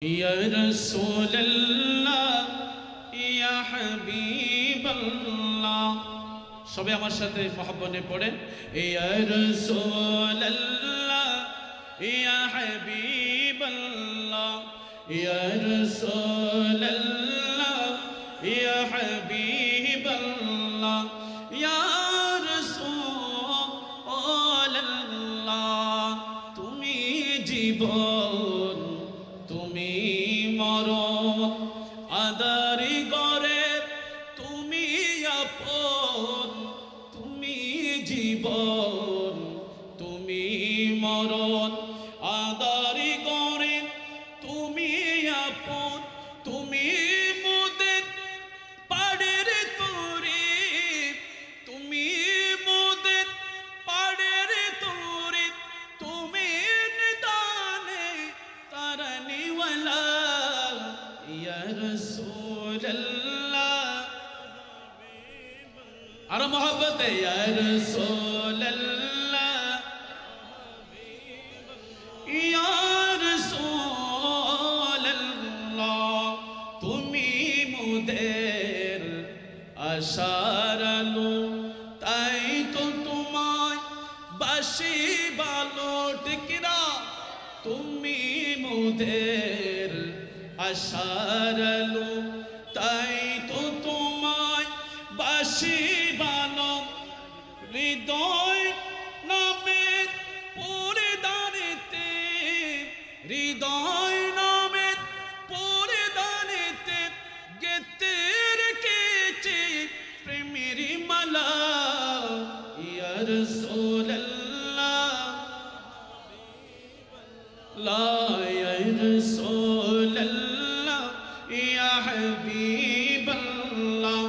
या रसूल अल्लाह या हबीब अल्लाह সবাই আমার সাথে মহব্বতে পড়েন या रसूल अल्लाह या हबीब अल्लाह या रसूल अल्लाह या हबीब अल्लाह या रसूल अल्लाह তুমি জীবন তুমি মরণ আদারি করে তুমি আপন তুমি জীবন তুমি মরণ আদারি করে তুমি আপন তুমি মোদের পাড়ের তোরে তুমি মোদের পাড়ের তোরে তুমি নিদানে তারানিওয়ালা ইয়া রাসূলুল্লাহ আর মোহব্বত ইয়া রাসূলুল্লাহ ইয়া রাসূলুল্লাহ তুমি মোদের আশার আলো তাই তো তোমায় বাসি ভালো টিকরা তুমি মোদের আশার আলো তাই তো তোমায় বাসি ভালো হৃদয় নামের পরে দাঁড়িতে হৃদয় নামের পরে দাঁড়িতে গেতে রেখেছি প্রেমের মালা ইয়া রাসূলুল্লাহ লা ইয়া রাসূলুল্লাহ ইয়া হাবিবাল্লাহ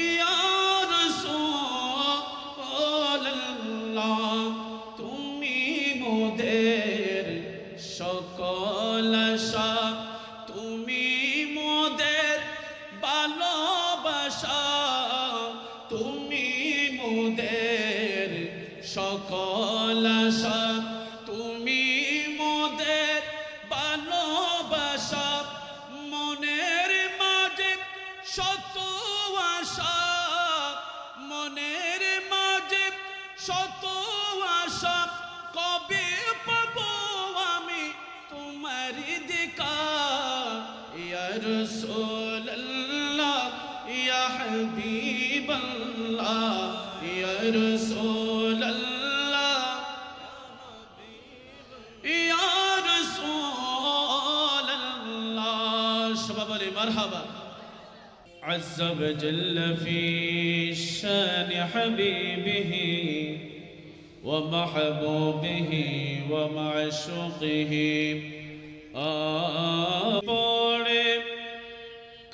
ইয়া রাসূলুল্লাহ তুমি মোদের সকল আশা তুমি মোদের ভালোবাসা তুমি মোদের সকল আশা তুমি মোদের ভালোবাসা মনের মাঝে শত আশা মনের মাঝে শত আশা কবে পাবো আমি তোমার দেখা ইয়া রাসূলুল্লাহ ইয়া হাবিবাল্লাহ ইয়া রাসূলুল্লাহ ইয়া রাসূলুল্লাহ সবাই বলে মারহাবা عز وجل في شان حبيبه ومحبوبه ومعشوقه পড়ে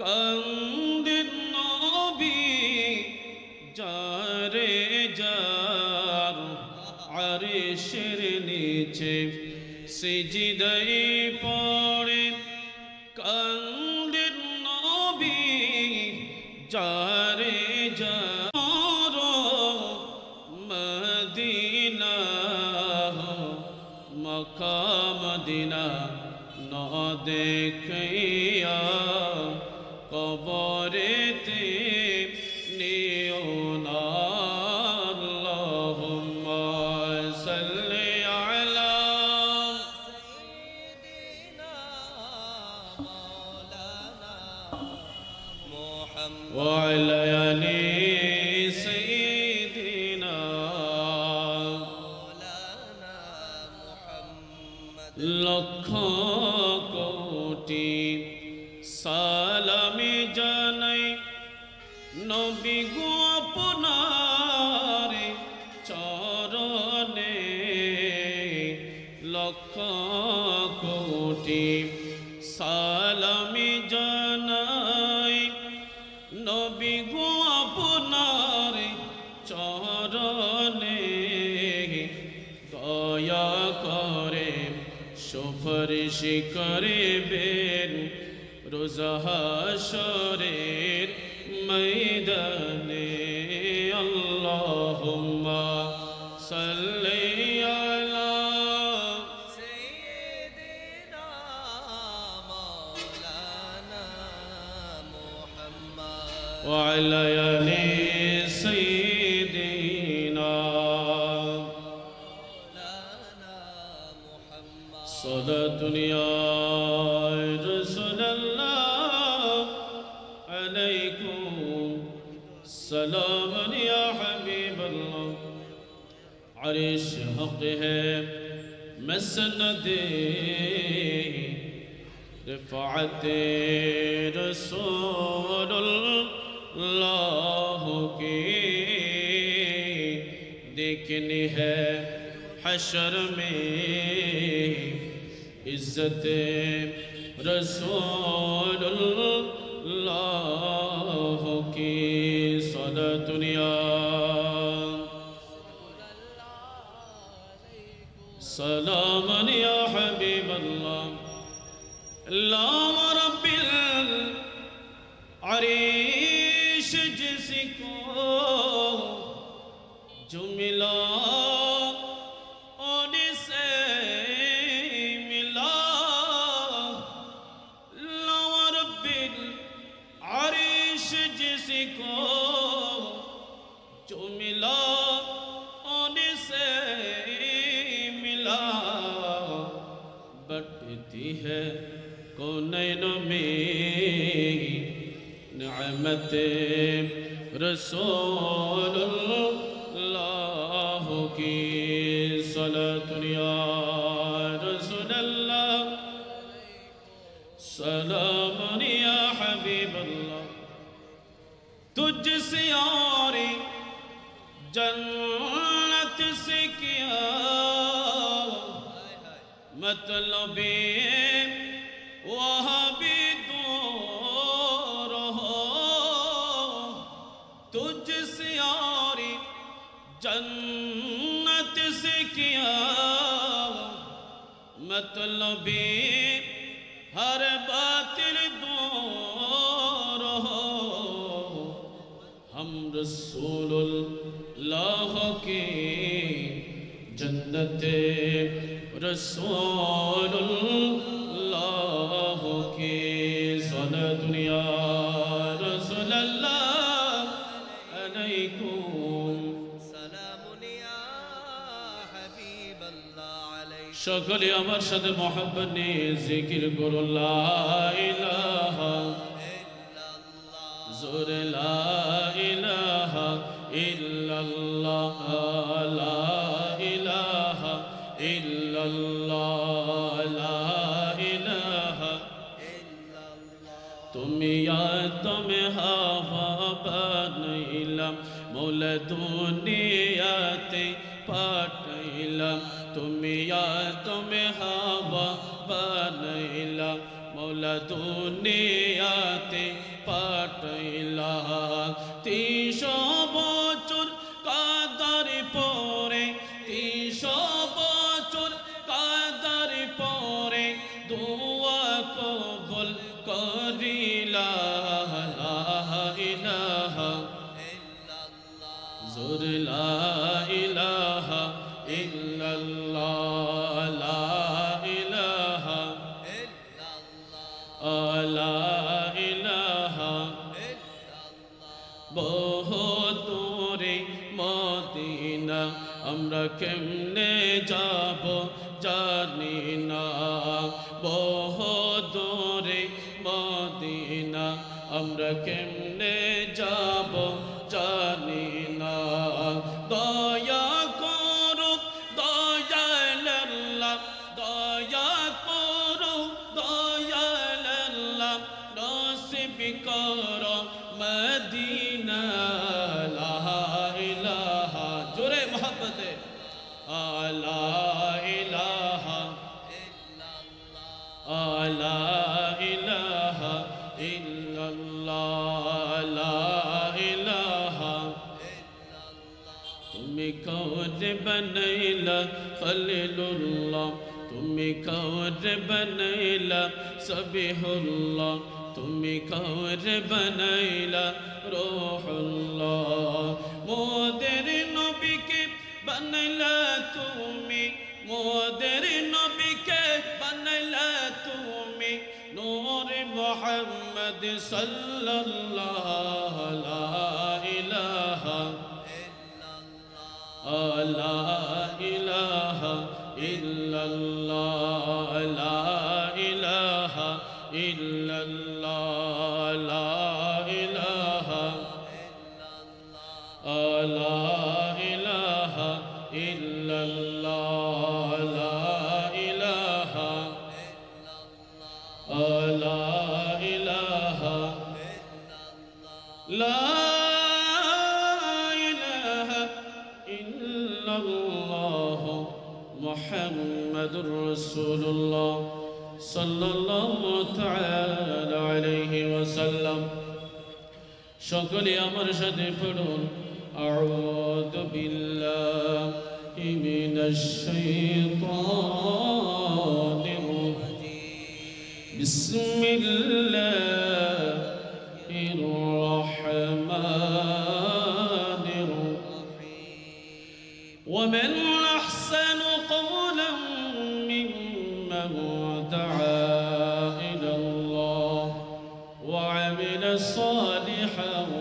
কান্দেন নবী যারে যার আরশের নিচে সিজদায় পড়ে কান্দেন নবী যারে যার মদিনা মক্কা মদিনা ন দেখিয়া কবরেতে নিও না আল্লাহুম্মা সাল্লি আলা সাইয়্যিদিনা মাওলানা মুহাম্মদ ওয়া আলা আলি সাইয়্যিদিনা মাওলানা মুহাম্মদ লক্ষ কোটি সালামি জানাই নবী গো আপনার চরণে লক্ষ কোটি সালামি জানাই নবী গো আপনার চরণে দয়া করে সুপারিশ করবেন রোজ হাশরের ময়দানে আল্লাহুম্মা সাল্লি আলা সাইয়্যিদিনা وعلى آل سيدنا صلاة يا رسول الله عليكم سلام يا حبيب الله عرش حق ہے مسند رفعت رسول اللہ کی دیکھنی ہے حشر میں عزت رسول اللہ کی صلاۃ یا سلام یا حبیب اللہ اللہم رب العریش جس کو جو ملا ان سے ملا اللہم رب العریش جس کو جو ملا ان سے ملا بٹتی ہے کونینوں میں نعمت رسول اللہ کی صلاۃ یا رسول اللہ سلام یا حبیب اللہ تجھ سے اور جنت سے کیا مطلب وہاں بھی دور ہو تجھ سے اور جنت سے کیا مطلب ہر باطل دور ہو ہم رسول اللہ کی جنت رسول اللہ کی صلاۃ یا رسول اللہ علیکم سلام یا حبیب اللہ علیکم সকলে আমার সাথে মোহাব্বত নিয়ে জিকির করুন লা ইলাহা ইল্লাল্লাহ জোরে লা ইলাহা ইল্লাল্লাহ লা ইলাহা ইল্লাল্লাহ লা ইলাহা ইল্লাল্লাহ তুমি তুমি হাওয়া বানাইলাম মৌলা দুনিয়াতে পাঠাইলাম তুমি তুমি হাওয়া বানাইলাম মৌলা দুনিয়াতে পাঠাইলাম 300 বছর কাদার পরে 300 বছর কাদার পরে দোয়া কবুল করিলা লা ইলাহা ইল্লাল্লাহ জোর লা ইলাহা ইল্লাল্লাহ লা ইলাহা ইল্লাল্লাহ লা ইলাহা বহু দূরে মদিনা আমরা কেমনে যাব জানি না বহু দূরে মদিনা আমরা কেমনে যাব জানি না দয়া করো দয়াল আল্লাহ দয়া করো দয়াল আল্লাহ নসিব করো মদিনা লা ইলাহা জোরে মোহাব্বতে লা ইলাহা লা ইলাহা ইল্লাল্লাহ লা ইলাহা তুমি কৌর বনাইলা খলিলুল্লাহ তুমি কৌর বনাইলা সবিহুল্লাহ তুমি কৌর বনাইলা রূহুল্লাহ মোদের নবীকে বানাইলা তুমি মোদের নবীকে বানাইলা তুমি نور محمد صلى الله لا إله لا إله إلا الله لا إله إلا الله لا إله لا إله إلا الله لا إله لا إله لا إله إلا الله محمد رسول الله صلى الله تعالى عليه وسلم সকলে আমার সাথে পড়ুন আউযু বিল্লাহি মিনাশ শাইতানির রাজীম বিসমিল্লাহির রহমানির রহিম ওয়া মান আহসানু ক্বাওলান মিম্মান দাআ ইলা আল্লাহ ওয়া আমিলা সালিহান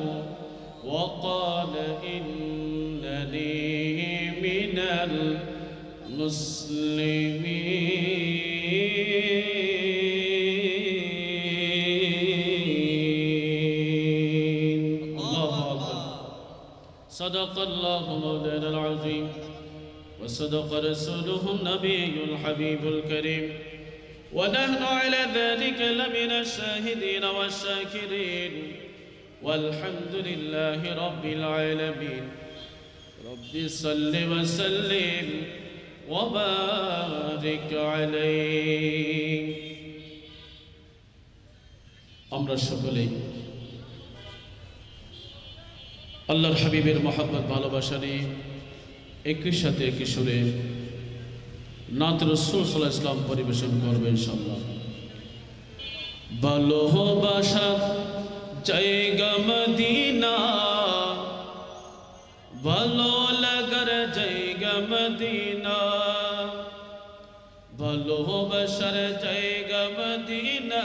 وقال إنني من المسلمين الله أكبر صدق الله مولانا العظيم وصدق رسوله النبي الحبيب الكريم ونحن على ذلك لمن الشاهدين والشاكرين والحمد لله رب العالمين رب صل وسلم وبارك عليه আমরা সকলেই আল্লাহর হাবিবের মহব্বত ভালোবাসা নিয়ে একই সাথে একই সুরে নাত রাসূল সাল্লাল্লাহু আলাইহি ওয়াসাল্লাম পরিবেশন করবে ইনশাআল্লাহ ভালোবাসা জায়গা মদিনা ভালো লাগার জায়গা মদিনা ভালোবাসার জায়গা মদিনা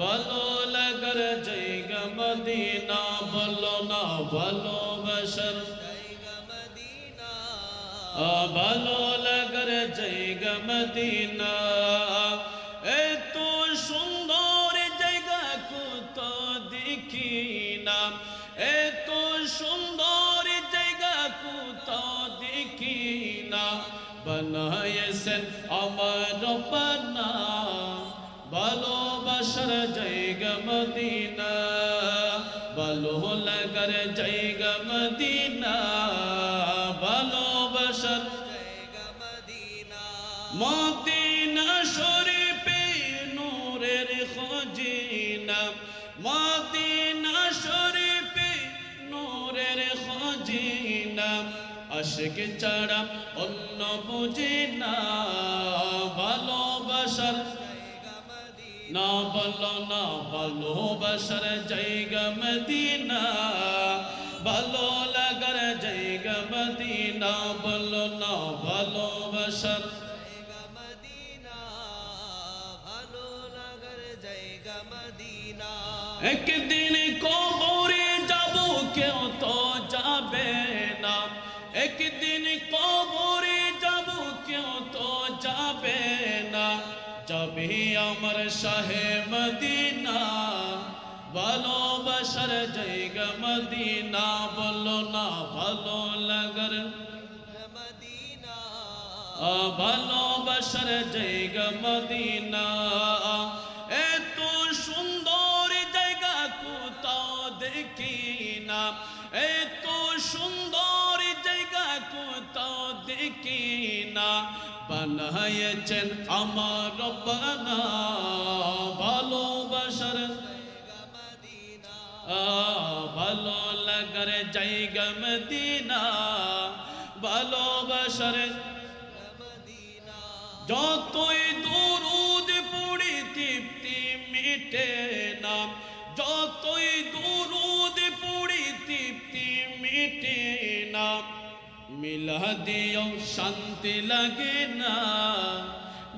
ভালো লাগার জায়গা মদিনা বলো না ভালোবাসার জায়গা মদিনা ভালো লাগার জায়গা মদিনা এত সুন্দর জায়গা কোথা দেখি না এত সুন্দর জায়গা কোথা দেখি না বানায়েছেন আমার রব্বানা ভালোবাসার জায়গা মদিনা ভালো লাগার জায়গা মদিনা ভালোবাসার জায়গা মদিনা মদিনা শরীফে নূরের খজিনা মদিনা শরীফে নূরের খজিনা আশিক ছাড়া অন্য বুঝি না ভালোবাসার জায়গা মদিনা বলো না ভালোবাসার জায়গা মদিনা ভালো লাগার জায়গা মদিনা বলো না ভালোবাসার জায়গা মদিনা ভালো লাগার জায়গা মদিনা একদিন কবরে যাব কেউ তো যাবে না একদিন কবরে যাব কেউ তো যাবে না যাবে আমার শাহে মদিনা ভালোবাসার জায়গা মদিনা বলো না ভালো লাগার মদিনা ভালোবাসার জায়গা মদিনা এত সুন্দর জায়গা কোথাও দেখি না এত সুন্দর জায়গা কোথাও দেখি না বানায়েছেন আমার রব্বানা ভালোবাসার জায়গা মদিনা ভালো লাগার জায়গা মদিনা ভালোবাসার জায়গা মদিনা যতই দুরূদ পড়ি তৃপ্তি মিটে না যতই দুরূদ পড়ি তৃপ্তি মিটে না মিলা দিও শান্তি লাগে না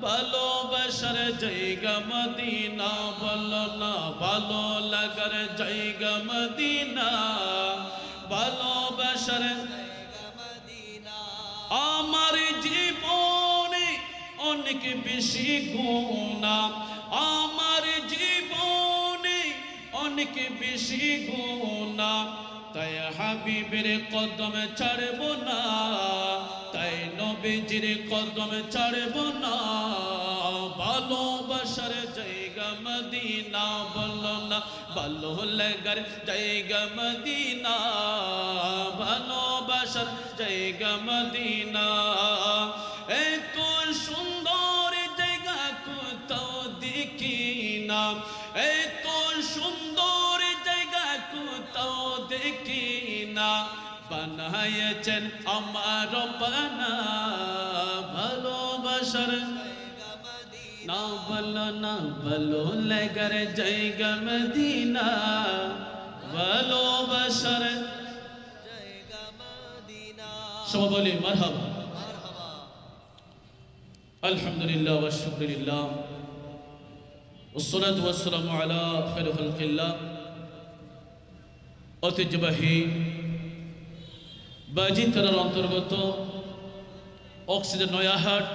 ভালোবাসার জায়গা মদিনা, বলো না ভালো লাগার জায়গা মদিনা, ভালোবাসার আমার জীবনে অনেক বেশি গুনাহ, আমার জীবনে অনেক বেশি গুনাহ, তাই হাবিবের কদম ছাড়ব না, তাই নবীজির কদম ছাড়ব না। ভালোবাসার জায়গা মদিনা, বলো না ভালো লাগার জায়গা মদিনা, ভালোবাসার জায়গা মদিনা। এত সুন্দর জায়গা কোথাও দেখি না, এত সুন্দর জায়গা কোথাও দেখি না, বানায়েছেন আমার রব্বানা ভালোবাসার না, বলো না ভালো লাগার জায়গা মদিনা, ভালোবাসার জায়গা মদিনা। সবাই বলি মারহাবা। আলহামদুলিল্লাহ ওয়া শুকরিল্লাহ ওয়াসসালাতু ওয়াসসালামু আলা খায়রি খালকিল্লাহ। ঐতিহ্যবাহী বাজিত থানার অন্তর্গত অক্সিজেন নয়াহাট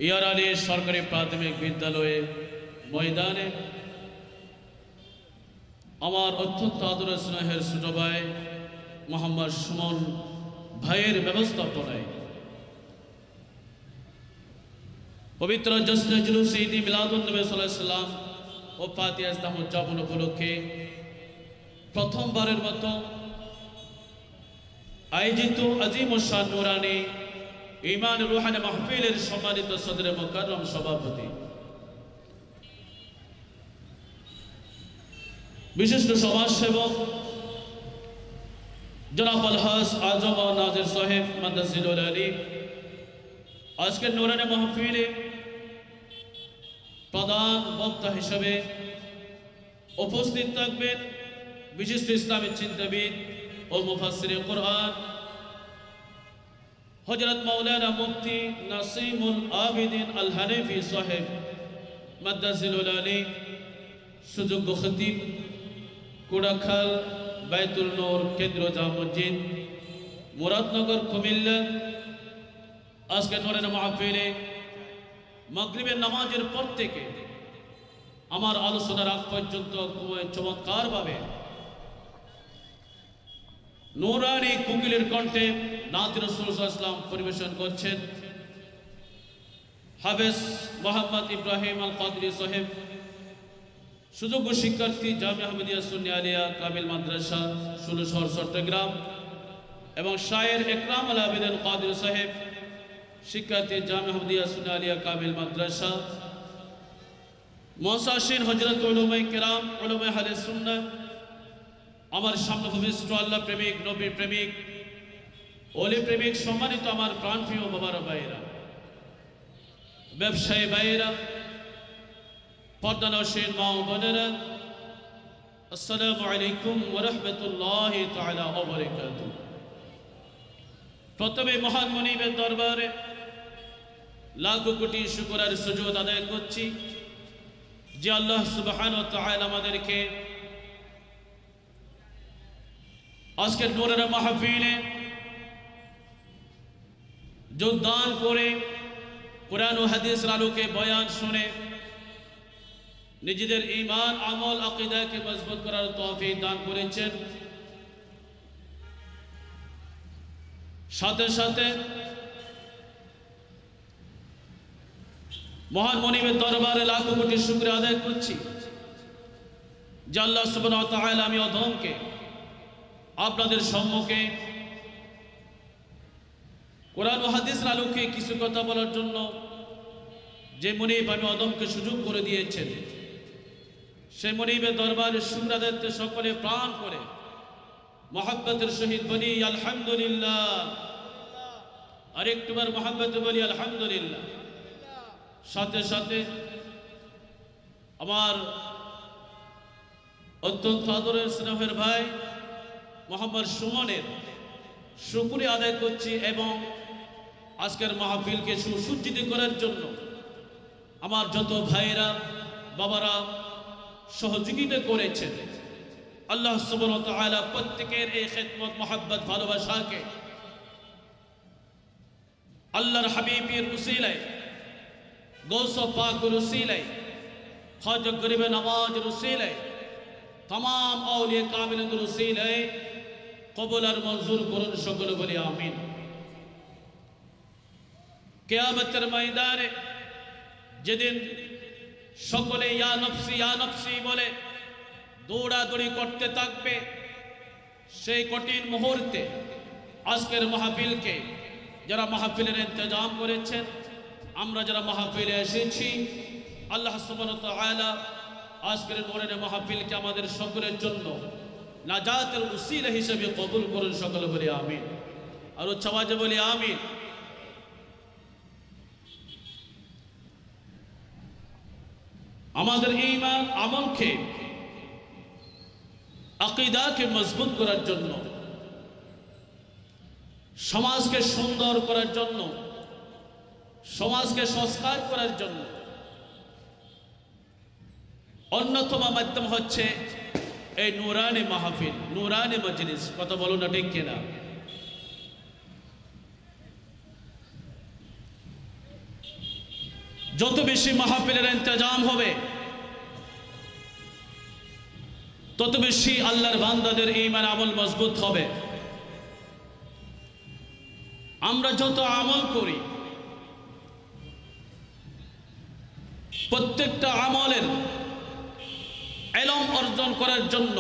ইয়ার আলী সরকারি প্রাথমিক বিদ্যালয়ে ময়দানে আমার অত্যন্ত আদরের স্নেহের ছোট ভাই মোহাম্মদ সুমন ভাইয়ের ব্যবস্থাপনায় পবিত্র জশ্নে জুলুস ঈদ মিলাদুন নবী সাল্লাল্লাহু আলাইহি সাল্লাম ও ফাতিহা ইসলাম উদযাপন উপলক্ষে প্রথমবারের মতো আয়োজিত আজিম ও শান নুরানি ঈমান রুহানি মাহফিলের সম্মানিত সদরে মুকাররম সভাপতি, বিশিষ্ট সমাজসেবক জনাব আলহাজ আজম ও নাজির সাহেব মাদ্রাসিল আলী, আজকের নুরানি মাহফিলে প্রধান বক্তা হিসেবে উপস্থিত থাকবেন বিশিষ্ট ইসলামী চিন্তাবিদ ও মুফাসসিরে কুরআন হযরত মাওলানা মুফতি নাসিমুল আবিদিন আল হানিফি সাহেব মাদ্রাসিল আলী, সুযোগ্য খতিব, কুড়াখাল বাইতুল নূর কেন্দ্র জামে মসজিদ, মুরাদনগর, কুমিল্লা। আজকে নুরানি মাহফিলে মাগরিবের নামাজের পর থেকে আমার আলোচনার আগ পর্যন্ত চমৎকারভাবে নুরানি কোকিলের কণ্ঠে নাত রাসূল সাল্লাল্লাহু আলাইহি ওয়াসাল্লাম পরিবেশন করছেন হাফেজ মোহাম্মদ ইব্রাহিম আল কাদরি সাহেব, সুযোগ্য শিক্ষার্থী জামিয়া আহমদিয়া সুন্নি আলিয়া কামিল মাদ্রাসা 16 শহর চট্টগ্রাম, এবং শায়ের একরাম আল আবিদিন কাদরি সাহেব, শিক্ষার্থী জামিয়া আহমদিয়া সুন্নি আলিয়া কামিল মাদ্রাসা, মুসাশিন হযরত উলামায়ে কেরাম, উলামায়ে আহলে সুন্নাহ, আমার সামনে ভূমিষ্ঠ আল্লাহ প্রেমিক, নবী প্রেমিক, ওলি প্রেমিক, সম্মানিত আমার প্রাণপ্রিয় বাবার ভাইয়েরা, ব্যবসায়ী ভাইয়েরা, পর্দানশীল মা ও বোনেরা, আসসালামু আলাইকুম ওয়া রাহমাতুল্লাহি তাআলা ওয়া বারাকাতুহু। প্রথমে মহান মুনিবের দরবারে লাখো কোটি শুকর আর সুজুদ আদায় করছি যে আল্লাহ সুবহানাহু ওয়া তাআলা আমাদেরকে আজকের নূরের মাহফিলে যোগদান করে কোরআন ও হাদিসের আলোকে বয়ান শুনে নিজেদের ঈমান, আমল, আকীদাকে মজবুত করার তৌফিক দান করেছেন। সাথে সাথে মহান মুনিবের দরবারে লাখো কোটি শুকরিয়া আদায় করছি যে আল্লাহ সুবহানাহু ওয়া তাআলা আমি অধমকে আপনাদের সম্মুখে কোরআন ও হাদিসের আলোকে কিছু কথা বলার জন্য যে মুনিব আমি অদমকে সুযোগ করে দিয়েছেন, সেই মুনিবের দরবারে শুকর আদায় করতে সকলে প্রাণ করে মহব্বতের সহিত বলি আলহামদুলিল্লাহ। আরেকটুবার মহব্বতে বলি আলহামদুলিল্লাহ। সাথে সাথে আমার অত্যন্ত আদরের স্নেহের ভাই মোহাম্মদ সুমনের শুকরিয়া আদায় করছি এবং আজকের মাহফিলকে সুসজ্জিত করার জন্য আমার যত ভাইরা বাবারা সহযোগিতা করেছেন, আল্লাহ সুবহানাহু ওয়া তাআলা প্রত্যেকের এই খিদমত মহব্বত ভালোবাসাকে আল্লাহর হাবিবের উসিলায়, গৌস পাকের উসিলায়, খাজা গরিবে নওয়াজের উসিলায়, तमाम औलिया कामिलদের উসিলায় কবুল আর মঞ্জুর করুন, সকলে বলি আমিন। কিয়ামতের ময়দানে যেদিন সকলে ইয়া নফসি বলে দৌড়াদৌড়ি করতে থাকবে, সেই কঠিন মুহূর্তে আজকের মাহফিলকে যারা মাহফিলের ইন্তজাম করেছেন, আমরা যারা মাহফিলে এসেছি, আল্লাহ সুবহানাহু ওয়া তাআলা আজকের নূরের মাহফিলকে আমাদের সকলের জন্য নাজাতের উসিলা হিসেবে কবুল করুন, সকলে বলি আমিন। আর উচ্চ আওয়াজে বলি আমিন। আমাদের ঈমান আমলকে, আকীদাকে মজবুত করার জন্য, সমাজকে সুন্দর করার জন্য, সমাজকে সংস্কার করার জন্য অন্যতম মাধ্যম হচ্ছে এই নুরানি মাহফিল, নুরানি মজলিস। কথা বলুন না ঠিক কিনা? যত বেশি মাহফিলের ইন্তজাম হবে, তত বেশি আল্লাহর বান্দাদের ঈমান আমল মজবুত হবে। আমরা যত আমল করি, প্রত্যেকটা আমলের ইলম অর্জন করার জন্য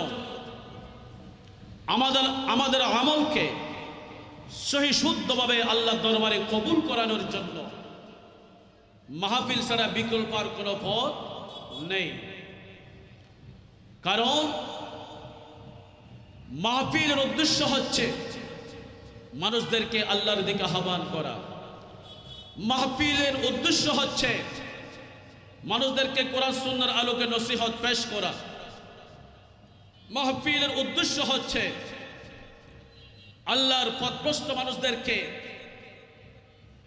আমাদের আমলকে সহি শুদ্ধভাবে আল্লাহর দরবারে কবুল করানোর জন্য মাহফিল ছাড়া বিকল্প আর কোনো পথ নেই। কারণ মাহফিলের উদ্দেশ্য হচ্ছে মানুষদেরকে আল্লাহর দিকে আহ্বান করা। মাহফিলের উদ্দেশ্য হচ্ছে মানুষদেরকে কোরআন সুন্নাহর আলোকে নসিহত পেশ করা। মাহফিলের উদ্দেশ্য হচ্ছে আল্লাহর পথভ্রষ্ট মানুষদেরকে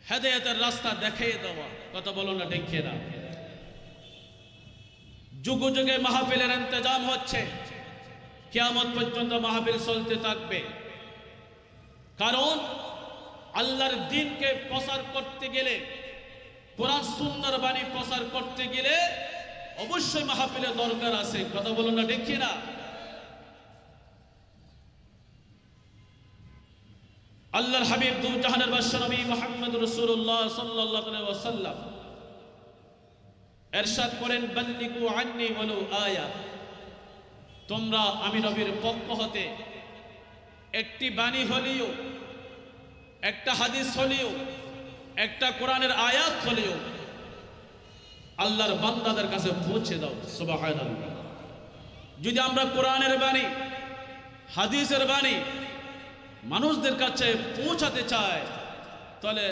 হেদায়েতের রাস্তা দেখিয়ে দেওয়া। কথা বলো না ঠিক না? যুগে যুগে মাহফিলের ইন্তজাম হচ্ছে, কিয়ামত পর্যন্ত মাহফিল চলতে থাকবে। কারণ আল্লাহর দ্বীনকে প্রচার করতে গেলে, কোরআন সুন্নাহর বাণী প্রচার করতে গেলে অবশ্যই মাহফিলের দরকার আছে। কথা বলুন না ঠিক না? আল্লাহর হাবিব দু জাহানের বাদশা নবী মুহাম্মদ রাসূলুল্লাহ সাল্লাল্লাহু আলাইহি ওয়াসাল্লাম ইরশাদ করেন, বাল্লিগু আন্নী ওয়ালাউ আয়া, তোমরা আমি নবীর পক্ষ হতে একটি বাণী হলেও, একটা হাদিস হলেও, একটা কোরআনের আয়াত হলেও আল্লাহর বান্দাদের কাছে পৌঁছে দাও। সুবহানাল্লাহ। যদি আমরা কোরআনের বাণী, হাদিসের বাণী মানুষদের কাছে পৌঁছাতে চাই, তাহলে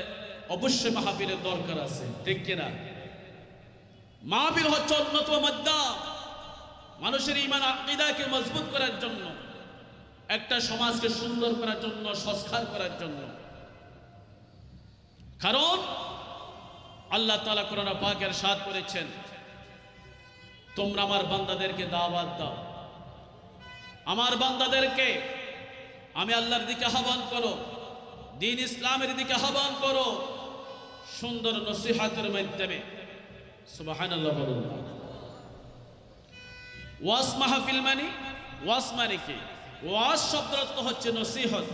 অবশ্যই মাহফিলের দরকার আছে, ঠিক কিনা? মাহফিল হচ্ছে অন্যতম মাধ্যম মানুষের ঈমান আকীদাকে মজবুত করার জন্য, একটা সমাজকে সুন্দর করার জন্য, সংস্কার করার জন্য। কারণ আল্লাহ তাআলা কোরআন পাকে ইরশাদ করেছেন, তোমরা আমার বান্দাদেরকে দাওয়াত দাও, আমার বান্দাদেরকে আমি আল্লাহর দিকে আহ্বান করো, দ্বীন ইসলামের দিকে আহ্বান করো সুন্দর নসিহতের মাধ্যমে। সুবহানাল্লাহ বলুন। ওয়াজ মাহফিল মানে, ওয়াজ মানে কি? ওয়াজ শব্দ অর্থ হচ্ছে নসিহত।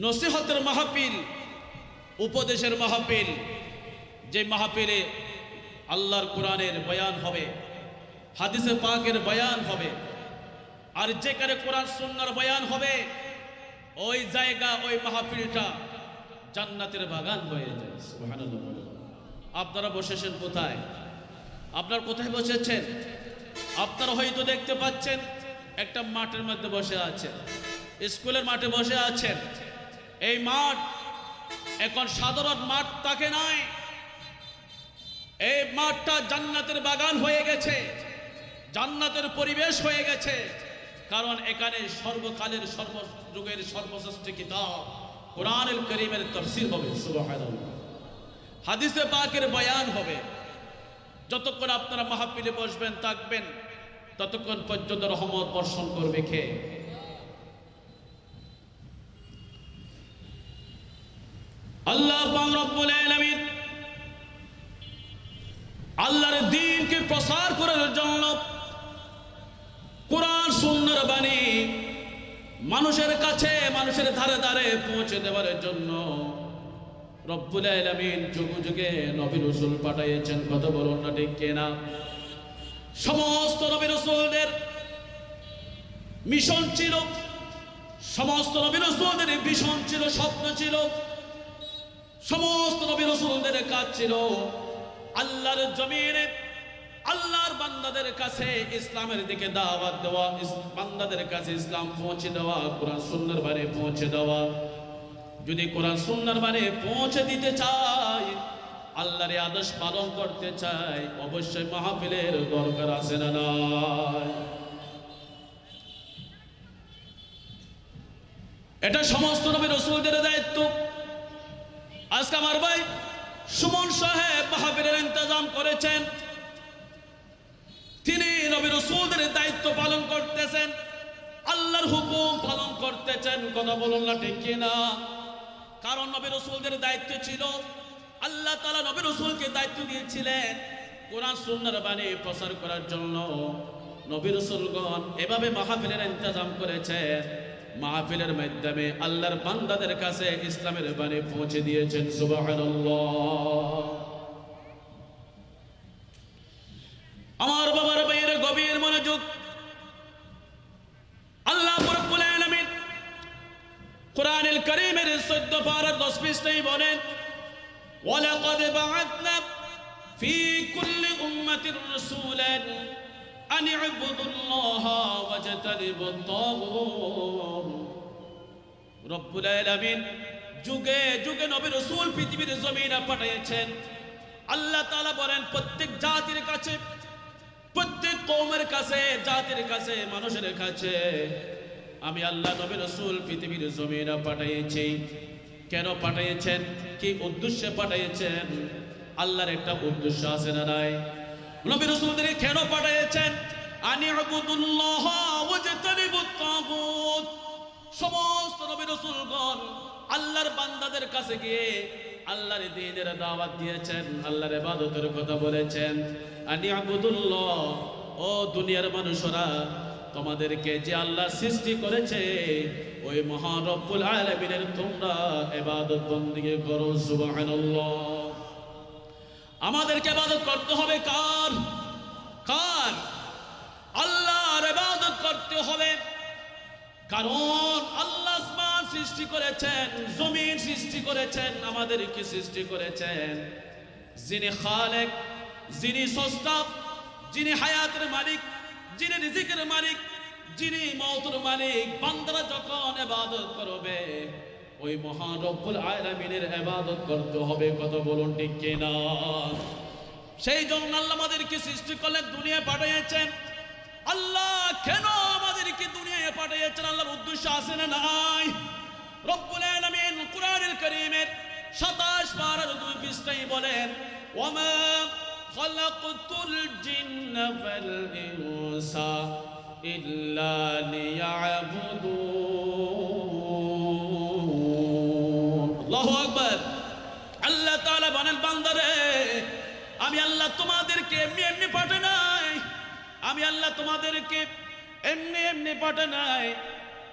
নসিহতের মাহফিল, উপদেশের মাহফিল, যে মাহফিলে আল্লাহর কোরআনের বয়ান হবে, হাদিসে পাকের বয়ান হবে, আর যেখানে কোরআন সুন্নাহর বয়ান হবে, ওই জায়গা, ওই মাহফিলটা জান্নাতের বাগান হয়ে যায়। সুবহানাল্লাহ। আপনারা বসেছেন কোথায়? আপনারা কোথায় বসেছেন? আপনারা হয়তো দেখতে পাচ্ছেন একটা মাঠের মধ্যে বসে আছেন, স্কুলের মাঠে বসে আছেন। এই মাঠ এখন সাধারণ মাঠ থাকে নাই, এই মাঠটা জান্নাতের বাগান হয়ে গেছে, জান্নাতের পরিবেশ হয়ে গেছে। কারণ এখানে সর্বকালের সর্বযুগের সর্বশ্রেষ্ঠ কিতাব কোরআনুল কারীমের তাফসীর হবে, সুবহানাল্লাহ, হাদিসে পাকের বয়ান হবে। যতক্ষণ আপনারা মাহফিলে বসবেন থাকবেন ততক্ষণ পর্যন্ত রহমত বর্ষণ করবে কে? আল্লাহ পাক রব্বুল আলামিন আল্লাহর দ্বীনকে প্রসার করার জন্য কোরআন সুন্নাহর বাণী মানুষের কাছে, মানুষের ধারে ধারে পৌঁছে দেওয়ার জন্য রব্বুল আলামিন যুগে যুগে নবী রাসূল পাঠিয়েছেন। কথা বলুন না ঠিক কিনা? সমস্ত নবী রাসূলদের মিশন ছিল, সমস্ত নবী রাসূলদের ভিশন ছিল, স্বপ্ন ছিল, সমস্ত নবী রাসূলদের কাজ ছিল আল্লাহর জমিনে আল্লাহর বান্দাদের কাছে ইসলামের দিকে দাওয়াত দেওয়া, বান্দাদের কাছে ইসলাম পৌঁছে দেওয়া, কোরআন সুন্নাহর বাণী পৌঁছে দেওয়া। যদি কোরআন সুন্নাহর বাণী পৌঁছে দিতে চাই, আল্লাহর এই আদেশ পালন করতে চাই, অবশ্যই মাহফিলের দরকার আছে না নাই? এটা সমস্ত নবী রাসূলদের দায়িত্ব। আজকে আমার ভাই সুমন সাহেব মাহফিলের ইন্তজাম করেছেন, তিনি নবী রাসূলদের দায়িত্ব পালন করতেছেন, আল্লাহর হুকুম পালন করতেছেন। কথা বলুন না ঠিক কিনা? কারণ নবী রাসূলদের দায়িত্ব ছিল, আল্লাহ তাআলা নবী রাসূলকে দায়িত্ব দিয়েছিলেন কোরআন সুন্নাহর বাণী প্রচার করার জন্য। নবী রাসূলগণ এভাবে মাহফিলের ইন্তজাম করেছেন, মাহফিলের মাধ্যমে আল্লাহর বান্দাদের কাছে ইসলামের বাণী পৌঁছে দিয়েছেন। সুবহানাল্লাহ। আমার বাবার ভাইয়ের গভীর মনোযোগ। আল্লাহ রাব্বুল আলামিন কোরআনুল কারীমের 14 পারার 10 পৃষ্ঠায় বলেন, ওয়ালাকাদ বা'আথনা ফি কুল্লি উম্মাতির রাসূলান আন ইউবুদুল্লাহা ওয়াজতানিবুত তাগুত। রব্বুল আলামিন যুগে যুগে নবী রাসূল পৃথিবীর জমিনে পাঠিয়েছেন। আল্লাহ তাআলা বলেন প্রত্যেক জাতির কাছে, প্রত্যেক কওমের কাছে, জাতির কাছে, মানুষের কাছে আমি আল্লাহ নবী রাসূল পৃথিবীর জমিনে পাঠিয়েছি। কেন পাঠিয়েছেন? কি উদ্দেশ্যে পাঠিয়েছেন? আল্লাহর একটা উদ্দেশ্য আছে না নাই? নবী রাসূলদের কেন পাঠিয়েছেন? আনি ইউবুদুল্লাহ ওয়াজতানিবুত তাগুত। সমস্ত নবী রাসূলগণ আল্লাহর বান্দাদের কাছে গিয়ে আল্লাহর দ্বীনের দাওয়াত দিয়েছেন, আল্লাহর ইবাদতের কথা বলেছেন। আনি ইউবুদুল্লাহ, ও দুনিয়ার মানুষরা, তোমাদেরকে যে আল্লাহ সৃষ্টি করেছে ওই মহান রব্বুল আলামিনের তোমরা ইবাদত বندگی করো। সুবহানাল্লাহ। আমাদেরকে ইবাদত করতে হবে কার? কার? আল্লাহর ইবাদত করতে হবে। কারণ আল্লাহ আসমান সৃষ্টি করেছেন, জমিন সৃষ্টি করেছেন, আমাদেরকে সৃষ্টি করেছেন। যিনি খালেক, যিনি স্রষ্টা, যিনি হায়াতের মালিক, যিনি রিজিকের মালিক, যিনি মওতের মালিক, বান্দারা যখন ইবাদত করবে ওই মহান রব্বুল আলামিনের ইবাদত করতে হবে। কথা বলুন ঠিক কিনা? সেই জন্য আল্লাহ আমাদেরকে সৃষ্টি করলেন, দুনিয়ায় পাঠিয়েছেন। আল্লাহ কেন আমাদেরকে দুনিয়ায় পাঠিয়েছেন? আল্লাহর উদ্দেশ্য আছে না নাই? রব্বুল আলামিন কোরআনুল কারীমের 27 পারার 2 পৃষ্ঠায় বলেন, ওয়ামা খালাকতুল জিন্না ওয়াল ইনসা ইল্লা লিয়াবুদুন। আল্লাহু আকবার। আল্লাহ তাআলা বলেন, বান্দারে আমি আল্লাহ তোমাদেরকে এমনি এমনি পাঠাই নাই, আমি আল্লাহ তোমাদেরকে এমনি এমনি পাঠাই নাই,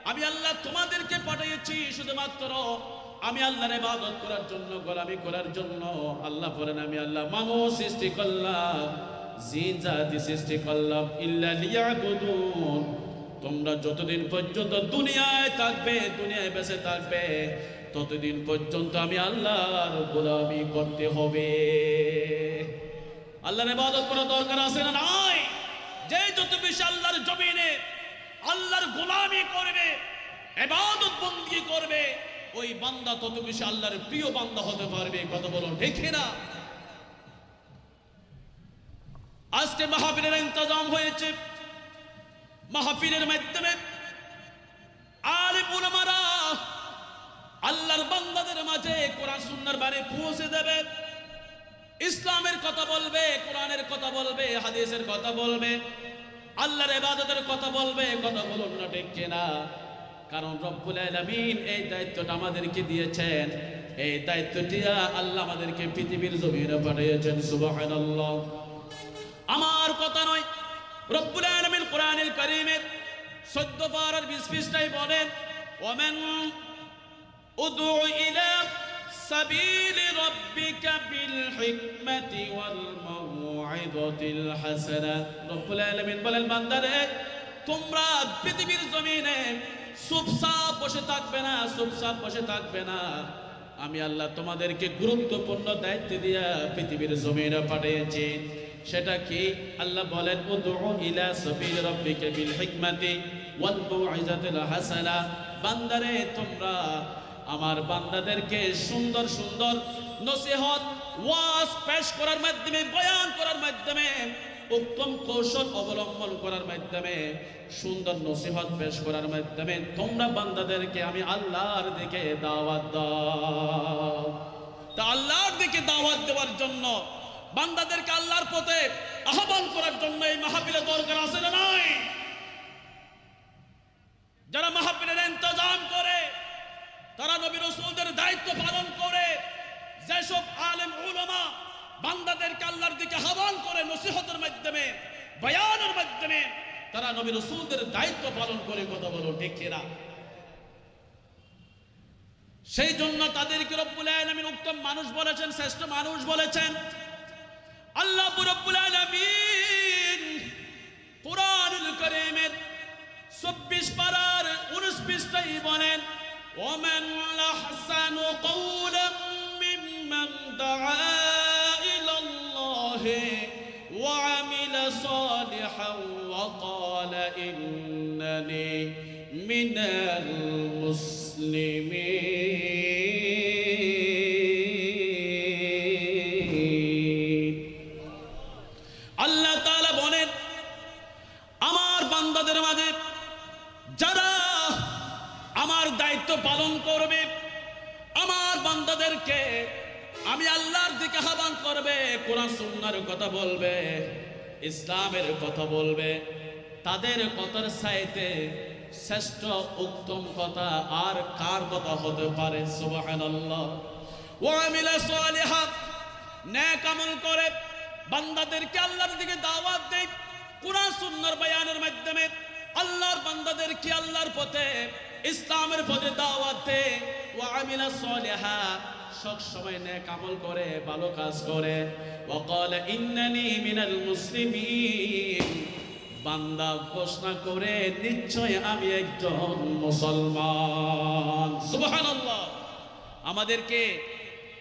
আমি আল্লাহ তোমাদেরকে পাঠিয়েছি শুধুমাত্র আমি আল্লাহর ইবাদত করার জন্য, গোলামি করার জন্য। আল্লাহ বলেন আমি আল্লাহ মানুষ সৃষ্টি করলাম, জিন জাতি সৃষ্টি করলাম, ইল্লা লিয়াবুদুন। তোমরা যতদিন পর্যন্ত দুনিয়ায় থাকবে, দুনিয়ায় বেঁচে থাকবে, ততদিন পর্যন্ত আমি আল্লাহর গোলামি করতে হবে। আল্লাহর ইবাদত করার দরকার আছে না নাই? যে যত বেশি আল্লাহর জমিনে আল্লাহর গোলামি করবে, ইবাদত বندگی করবে, ওই বান্দা তত বেশি আল্লাহর প্রিয় বান্দা হতে পারবে। কথা বলুন ঠিক না? আজকে মাহফিলের ইন্তজাম হয়েছে, মাহফিলের মাধ্যমে আলিম উলামারা আল্লাহ আল্লাহর বান্দাদের মাঝে কোরআন সুন্নাহর বাণী পৌঁছে দেবে, ইসলামের কথা বলবে, কোরআনের কথা বলবে, হাদিসের কথা বলবে, আল্লাহর ইবাদতের কথা বলবে। কথা বলুন না ঠিক কিনা? কারণ রব্বুল আলামিন এই দায়িত্বটা আমাদেরকে দিয়েছেন। এই দায়িত্বটি আল্লাহ আমাদেরকে পৃথিবীর জমিনে পাঠিয়েছেন। সুবহানাল্লাহ। আমার কথা নয়, রব্বুল আলামিন কোরআনুল কারীমের 14 পারার 20 পৃষ্ঠায় বলেন, ওয়ামান উদউ ইলা সাবিলি রাব্বিকা বিল হিকমাতি ওয়াল মাউইযাতিল হাসানা। রব্বুল আলামিন বলেন, বান্দারে তোমরা পৃথিবীর জমিনে চুপচাপ বসে থাকবে না, চুপচাপ বসে থাকবে না। আমি আল্লাহ তোমাদেরকে গুরুত্বপূর্ণ দায়িত্ব দিয়া পৃথিবীর জমিনে পাঠিয়েছি। সেটা কি? আল্লাহ বলেন, উদউ ইলা সাবিলি রাব্বিকা বিল হিকমাতি ওয়াল মাউইযাতিল হাসানা। বান্দারে তোমরা আমার বান্দাদেরকে সুন্দর সুন্দর নসিহত ওয়াজ পেশ করার মাধ্যমে, বয়ান করার মাধ্যমে, উত্তম কৌশল অবলম্বন করার মাধ্যমে, সুন্দর নসিহত পেশ করার মাধ্যমে তোমরা বান্দাদেরকে আমি আল্লাহর দিকে দাওয়াত দাও। তা আল্লাহর দিকে দাওয়াত দেওয়ার জন্য, বান্দাদেরকে আল্লাহর পথে আহ্বান করার জন্য এই মাহফিলে দরকার আছে না নাই? যারা মাহফিলের ইন্তজাম করে, তারা নবী রাসূলদের দায়িত্ব পালন করে, যেসব আলেম উলামা বান্দাদেরকে আল্লাহর দিকে আহ্বান করে নসিহতের মাধ্যমে, বয়ানের মাধ্যমে, তারা নবী রাসূলদের দায়িত্ব পালন করে। কথা বলো ঠিক কিনা? সেই জন্য তাদেরকে রব্বুল আলামিন উত্তম মানুষ বলেছেন, শ্রেষ্ঠ মানুষ বলেছেন। আল্লাহ রব্বুল আলামিন কুরআনুল কারীমের 24 পারার 19 পৃষ্ঠায় বলেন, ওয়ামান আহসানু কওলাম মিম্মান দাআ ইলাল্লাহি ওয়া আমিলা সালিহান ওয়া ক্বালা ইন্নানি মিনাল মুসলিমিন। আল্লাহ তাআলা বলেন, আমার বান্দাদের মাঝে যারা আমার দায়িত্ব পালন করবে, আমার বান্দাদেরকে আমি আল্লাহর দিকে আহ্বান করবে, কোরআন সুন্নাহর কথা বলবে, ইসলামের কথা বলবে, তাদের কথার চাইতে শ্রেষ্ঠ উত্তম কথা আর কার কথা হতে পারে? সুবহানাল্লাহ। ওয়া আমিলা সালিহান, নেক আমল করে বান্দাদেরকে আল্লাহর দিকে দাওয়াত দেয়, কোরআন সুন্নাহর বয়ানের মাধ্যমে আল্লাহর বান্দাদেরকে আল্লাহর পথে, ইসলামের পথে দাওয়াত দেয়। ওয়া আমিলা সালিহান, সব সময় নেক আমল করে, ভালো কাজ করে। ওয়া ক্বালা ইন্নানি মিনাল মুসলিমিন, বান্দা ঘোষণা করে নিশ্চয় আমি একজন মুসলমান। সুবহানাল্লাহ। আমাদেরকে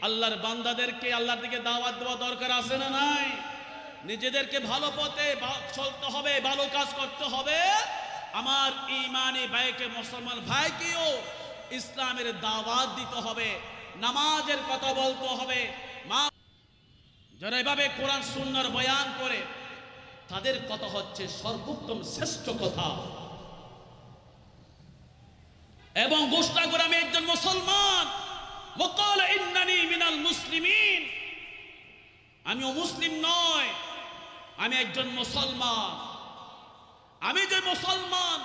আল্লাহর বান্দাদেরকে আল্লাহর দিকে দাওয়াত দেওয়া দরকার আছে না নাই? নিজেদেরকে ভালো পথে চলতে হবে, ভালো কাজ করতে হবে। আমার ঈমানি ভাইকে, মুসলমান ভাইকেও ইসলামের দাওয়াত দিতে হবে, নামাজের কথা বলতে হবে। যারা এভাবে কোরআন সুন্নাহর বয়ান করে, তাদের কথা হচ্ছে সর্বোত্তম শ্রেষ্ঠ কথা, এবং ঘোষণা করে আমি একজন মুসলমান। ওয়া ক্বালা ইন্নানি মিনাল মুসলিমিন, আমিও মুসলিম নয়, আমি একজন মুসলমান। আমি যে মুসলমান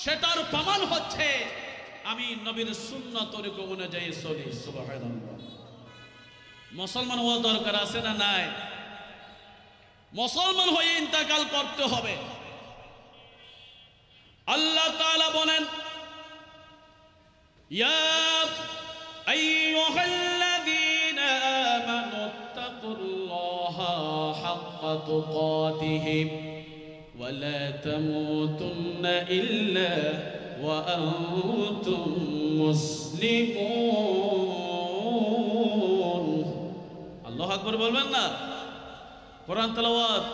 সেটার প্রমাণ হচ্ছে আমি নবীর সুন্নাত অনুযায়ী চলি। সুবহানাল্লাহ। মুসলমান হওয়া দরকার আছে না নাই? মুসলমান হয়ে ইন্তেকাল করতে হবে। আল্লাহ তাআলা বলেন, ইয়া আইয়ুহাল্লাযীনা আমানুত্তাকুল্লাহা হাক্কা তুকাতিহি ওয়া লা তামুতুন্না ইল্লা ওয়া আনতুম মুসলিমুন। আল্লাহু আকবার বলবেন না? কোরআন তেলাওয়াত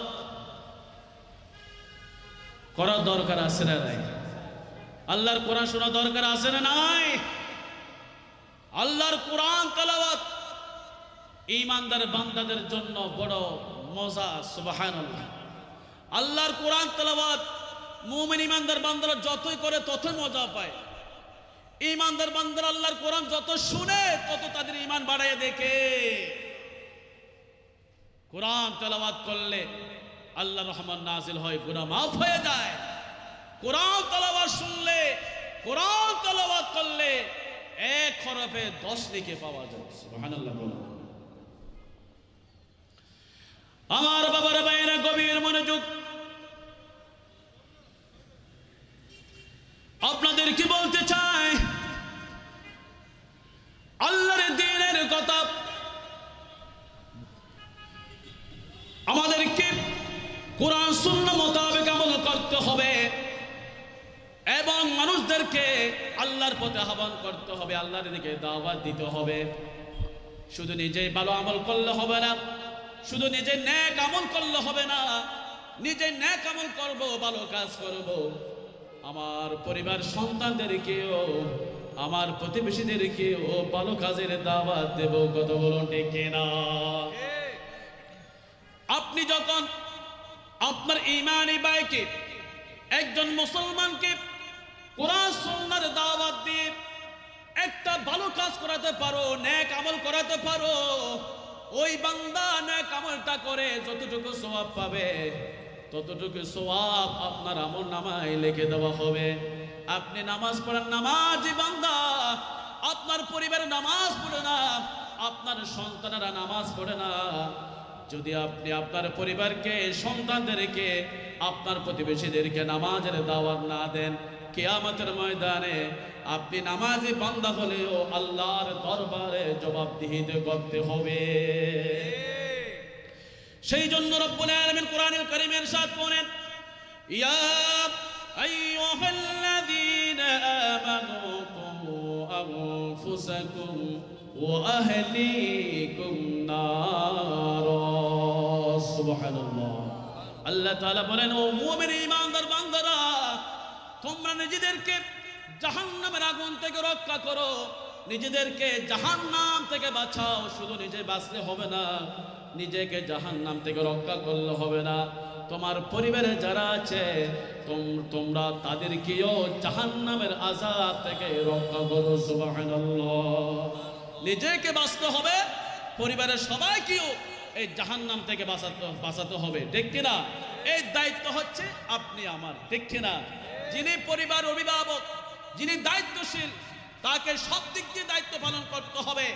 করার দরকার আছে না নাই? আল্লাহর কোরআন শোনা দরকার আছে না নাই? আল্লাহর কোরআন তেলাওয়াত ঈমানদার বান্দাদের জন্য বড় মজা। সুবহানাল্লাহ। আল্লাহর কোরআন তেলাওয়াত মুমিন ঈমানদার বান্দারা যতই করে ততই মজা পায়। ঈমানদার বান্দারা আল্লাহর কোরআন যত শুনে তত তাদের ঈমান বাড়ায় দেখে। কোরআন তেলাওয়াত করলে আল্লাহর রহমত নাজিল হয়, গুনাহ মাফ হয়ে যায়। কোরআন তেলাওয়াত শুনলে, কোরআন তেলাওয়াত করলে এক হরফে 10 নেকি পাওয়া যায়। সুবহানাল্লাহ। আমার বাবার ভাইয়েরা গভীর মনোযোগ, আপনাদের কি বলতে চাই, আল্লাহর দ্বীনের কথা আমাদেরকে কোরআন সুন্নাহ মোতাবেক আমল করতে হবে এবং মানুষদেরকে আল্লাহর পথে আহ্বান করতে হবে, আল্লাহর দিকে দাওয়াত দিতে হবে। শুধু নিজেই ভালো আমল করলে হবে না, শুধু নিজে নেক আমল করলে হবে না। নিজে নেক আমল করব, ভালো কাজ করব, আমার পরিবার সন্তানদেরকেও, আমার প্রতিবেশীদেরকেও ভালো কাজের দাওয়াত দেব। কত বলুন ঠিক কিনা? আপনি যখন আপনার ঈমানি ভাইকে, একজন মুসলমানকে কোরআন সুন্নাহর দাওয়াত দিয়ে একটা ভালো কাজ করাতে পারো, নেক আমল করাতে পারো, ওই বান্দা নেক আমলটা করে যতটুকু সওয়াব পাবে ততটুকু সওয়াব আপনার আমলনামায় লিখে দেওয়া হবে। আপনি নামাজ পড়েন, নামাজি বান্দা, আপনার পরিবারে নামাজ পড়ে না, আপনার সন্তানেরা নামাজ পড়ে না, যদি আপনি আপনার পরিবারকে, সন্তানদেরকে, আপনার প্রতিবেশীদেরকে নামাজের দাওয়াত না দেন, কিয়ামতের ময়দানে আপনি নামাজি বান্দা হলেও আল্লাহর দরবারে জবাবদিহিতে করতে হবে। সেই জন্য রব্বুল আলামিন কোরআনুল কারীমের ইরশাদ করেন, ইয়া আইয়ুহাল্লাযীনা আমানু কু আনফুসাকুম ওয়া আহলিকুম নারা। সুবহানাল্লাহ। আল্লাহ তাআলা বলেন, ও মুমিন ঈমানদার বান্দারা, তোমরা নিজেদেরকে জাহান্নামের আগুন থেকে রক্ষা করো, নিজেদেরকে জাহান্নাম থেকে বাঁচাও। শুধু নিজে বাঁচলে হবে না, নিজেকে জাহান্নাম থেকে রক্ষা করলে হবে না, তোমার পরিবারে যারা আছে তোমরা তাদেরকেও জাহান্নামের আযাব থেকে রক্ষা করো। সুবহানাল্লাহ। নিজেকে বাঁচতে হবে, পরিবারের সবাইকেও এই জাহান্নাম থেকে বাঁচাতে হবে, ঠিক কিনা? এই দায়িত্ব হচ্ছে আপনি আমার, ঠিক কিনা? যিনি পরিবার অভিভাবক, যিনি দায়িত্বশীল, তাকে সব দিক দিয়ে দায়িত্ব পালন করতে হবে।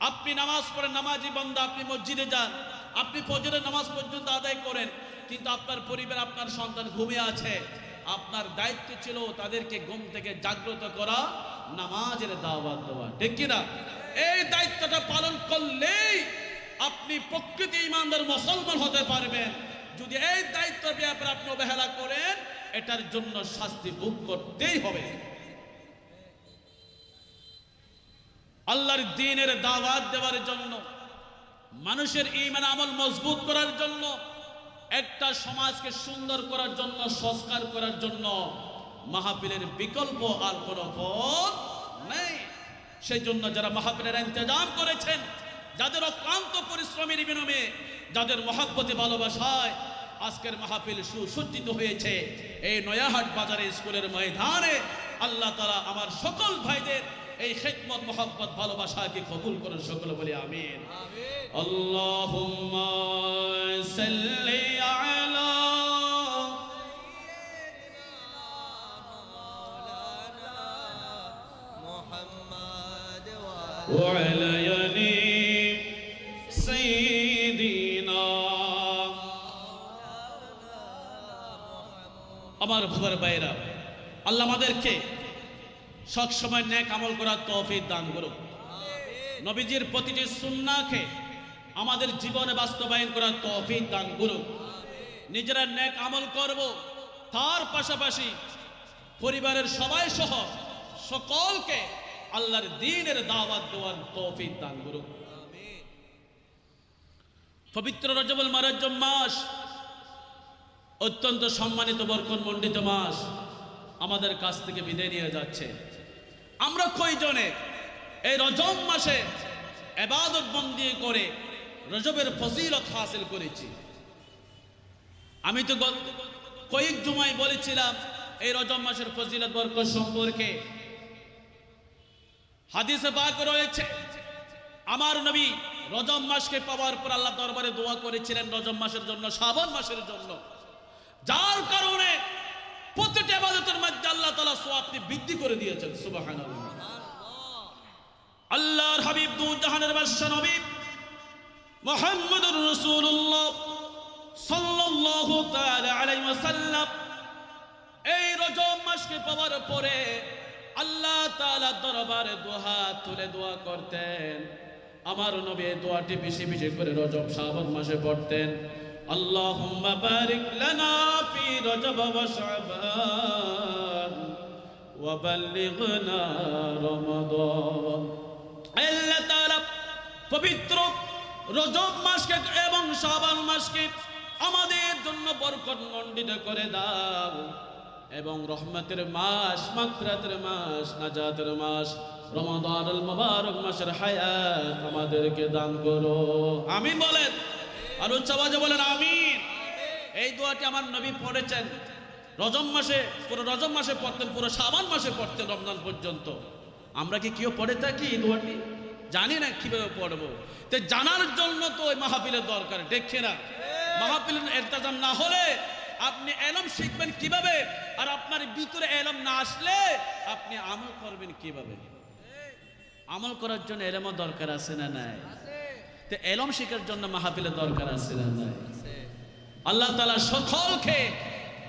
আপনি নামাজ পড়েন, নামাজি বান্দা, আপনি মসজিদে যান, আপনি ফজরের নামাজ পর্যন্ত আদায় করেন, কিন্তু আপনার পরিবার, আপনার সন্তান ঘুমিয়ে আছে, আপনার দায়িত্ব ছিল তাদেরকে ঘুম থেকে জাগ্রত করা, নামাজের দাওয়াত দেওয়া, ঠিক কিনা? এই দায়িত্বটা পালন করলেই আপনি প্রকৃত ঈমানদার মুসলমান হতে পারবেন। যদি এই দায়িত্বের ব্যাপারে আপনি অবহেলা করেন, এটার জন্য শাস্তি ভোগ করতেই হবে। আল্লাহর দ্বীনের দাওয়াত দেওয়ার জন্য, মানুষের ঈমান আমল মজবুত করার জন্য, একটা সমাজকে সুন্দর করার জন্য, সংস্কার করার জন্য মাহফিলের বিকল্প আর কোনো পথ নেই। সেই জন্য যারা মাহফিলের ইন্তজাম করেছেন, যাদের অক্লান্ত পরিশ্রমের বিনিময়ে, যাদের মহব্বতে ভালোবাসায় আজকের মাহফিল সুসজ্জিত হয়েছে, এই নয়াহাট বাজারে স্কুলের ময়দানে, আল্লাহ তাআলা আমার সকল ভাইদের এই খিদমত, মহব্বত, ভালোবাসাকে কবুল করুন। সকলে বলি আমিন। আল্লাহুম্মা সাল্লি আলা মুহাম্মাদ ওয়া আলা আলি সাইয়্যিদিনা। আমার ভাইয়ের ভাইরা, আল্লাহ আমাদেরকে সব সময় নেক আমল করার তৌফিক দান করুন। নবীজির প্রতিটি সুন্নাহকে আমাদের জীবনে বাস্তবায়ন করার তৌফিক দান করুন। নিজেরা নেক আমল করব, তার পাশাপাশি পরিবারের সবাই সহ সকলকে আল্লাহর দ্বীনের দাওয়াত দেওয়ার তৌফিক দান করুন। পবিত্র রজবুল মুআজ্জম মাস অত্যন্ত সম্মানিত, বরকতমণ্ডিত মাস আমাদের কাছ থেকে বিদায় নিয়ে যাচ্ছে। আমরা কয়জনে এই রজব মাসে ইবাদত বন্দি করে রজবের ফজিলত হাসিল করেছি? আমি তো কয়েক জুমায় বলেছিলাম এই রজব মাসের ফজিলত বরকত সম্পর্কে। হাদিসে পাক রয়েছে আমার নবী রজব মাসকে পাওয়ার পর আল্লাহ দরবারে দোয়া করেছিলেন রজব মাসের জন্য, শাবান মাসের জন্য, যার কারণে প্রত্যেকটা ইবাদতের মধ্যে আল্লাহ তাআলা সওয়াবটি বৃদ্ধি করে দিয়েছেন। সুবহানাল্লাহ। আল্লাহর হাবিব দু জাহানের বাদশা নবী মুহাম্মদুর রাসূলুল্লাহ সাল্লাল্লাহু তাআলা আলাইহি ওয়াসাল্লাম এই রজব মাসকে পাওয়ার পরে আল্লাহ তাআলা দরবারে দুহাত তুলে দোয়া করতেন। আমার নবী এই দোয়াটি বেশি বেশি করে রজব শাবান মাসে পড়তেন। আল্লাহুম্মা বারিক লানা ফি রজব ওয়া শাবান ওয়া বাল্লিগনা রমাদান। আল্লাহ তাআলা পবিত্র রজব মাসকে এবং শাবান মাসকে আমাদের জন্য বরকতমণ্ডিত করে দাও এবং রহমতের মাস, মাগফিরাতের মাস, নাজাতের মাস রমাদানুল মুবারক মাসের হায়াত আমাদেরকে দান করো। আমিন বলেন, আর উচ্চ আওয়াজে বলেন আমিন। এই দোয়াটি আমার নবী পড়েছেন রজব মাসে, পুরো রজব মাসে পড়তেন, পুরো শাবান মাসে পড়তেন, রমজান পর্যন্ত। আমরা কি কেউ পড়ে থাকি এই দোয়াটি? জানি না কিভাবে পড়বো। তো জানার জন্য তো ওই মাহফিলের দরকার, দেখে না? মাহফিলের ইলতিজাম না হলে আপনি ইলম শিখবেন কিভাবে? আর আপনার ভিতরে ইলম না আসলে আপনি আমল করবেন কিভাবে? আমল করার জন্য ইলমও দরকার আছে না নাই? তো ইলম শেখার জন্য মাহফিলের দরকার আছে না নাই? আল্লাহ তাআলা সকলকে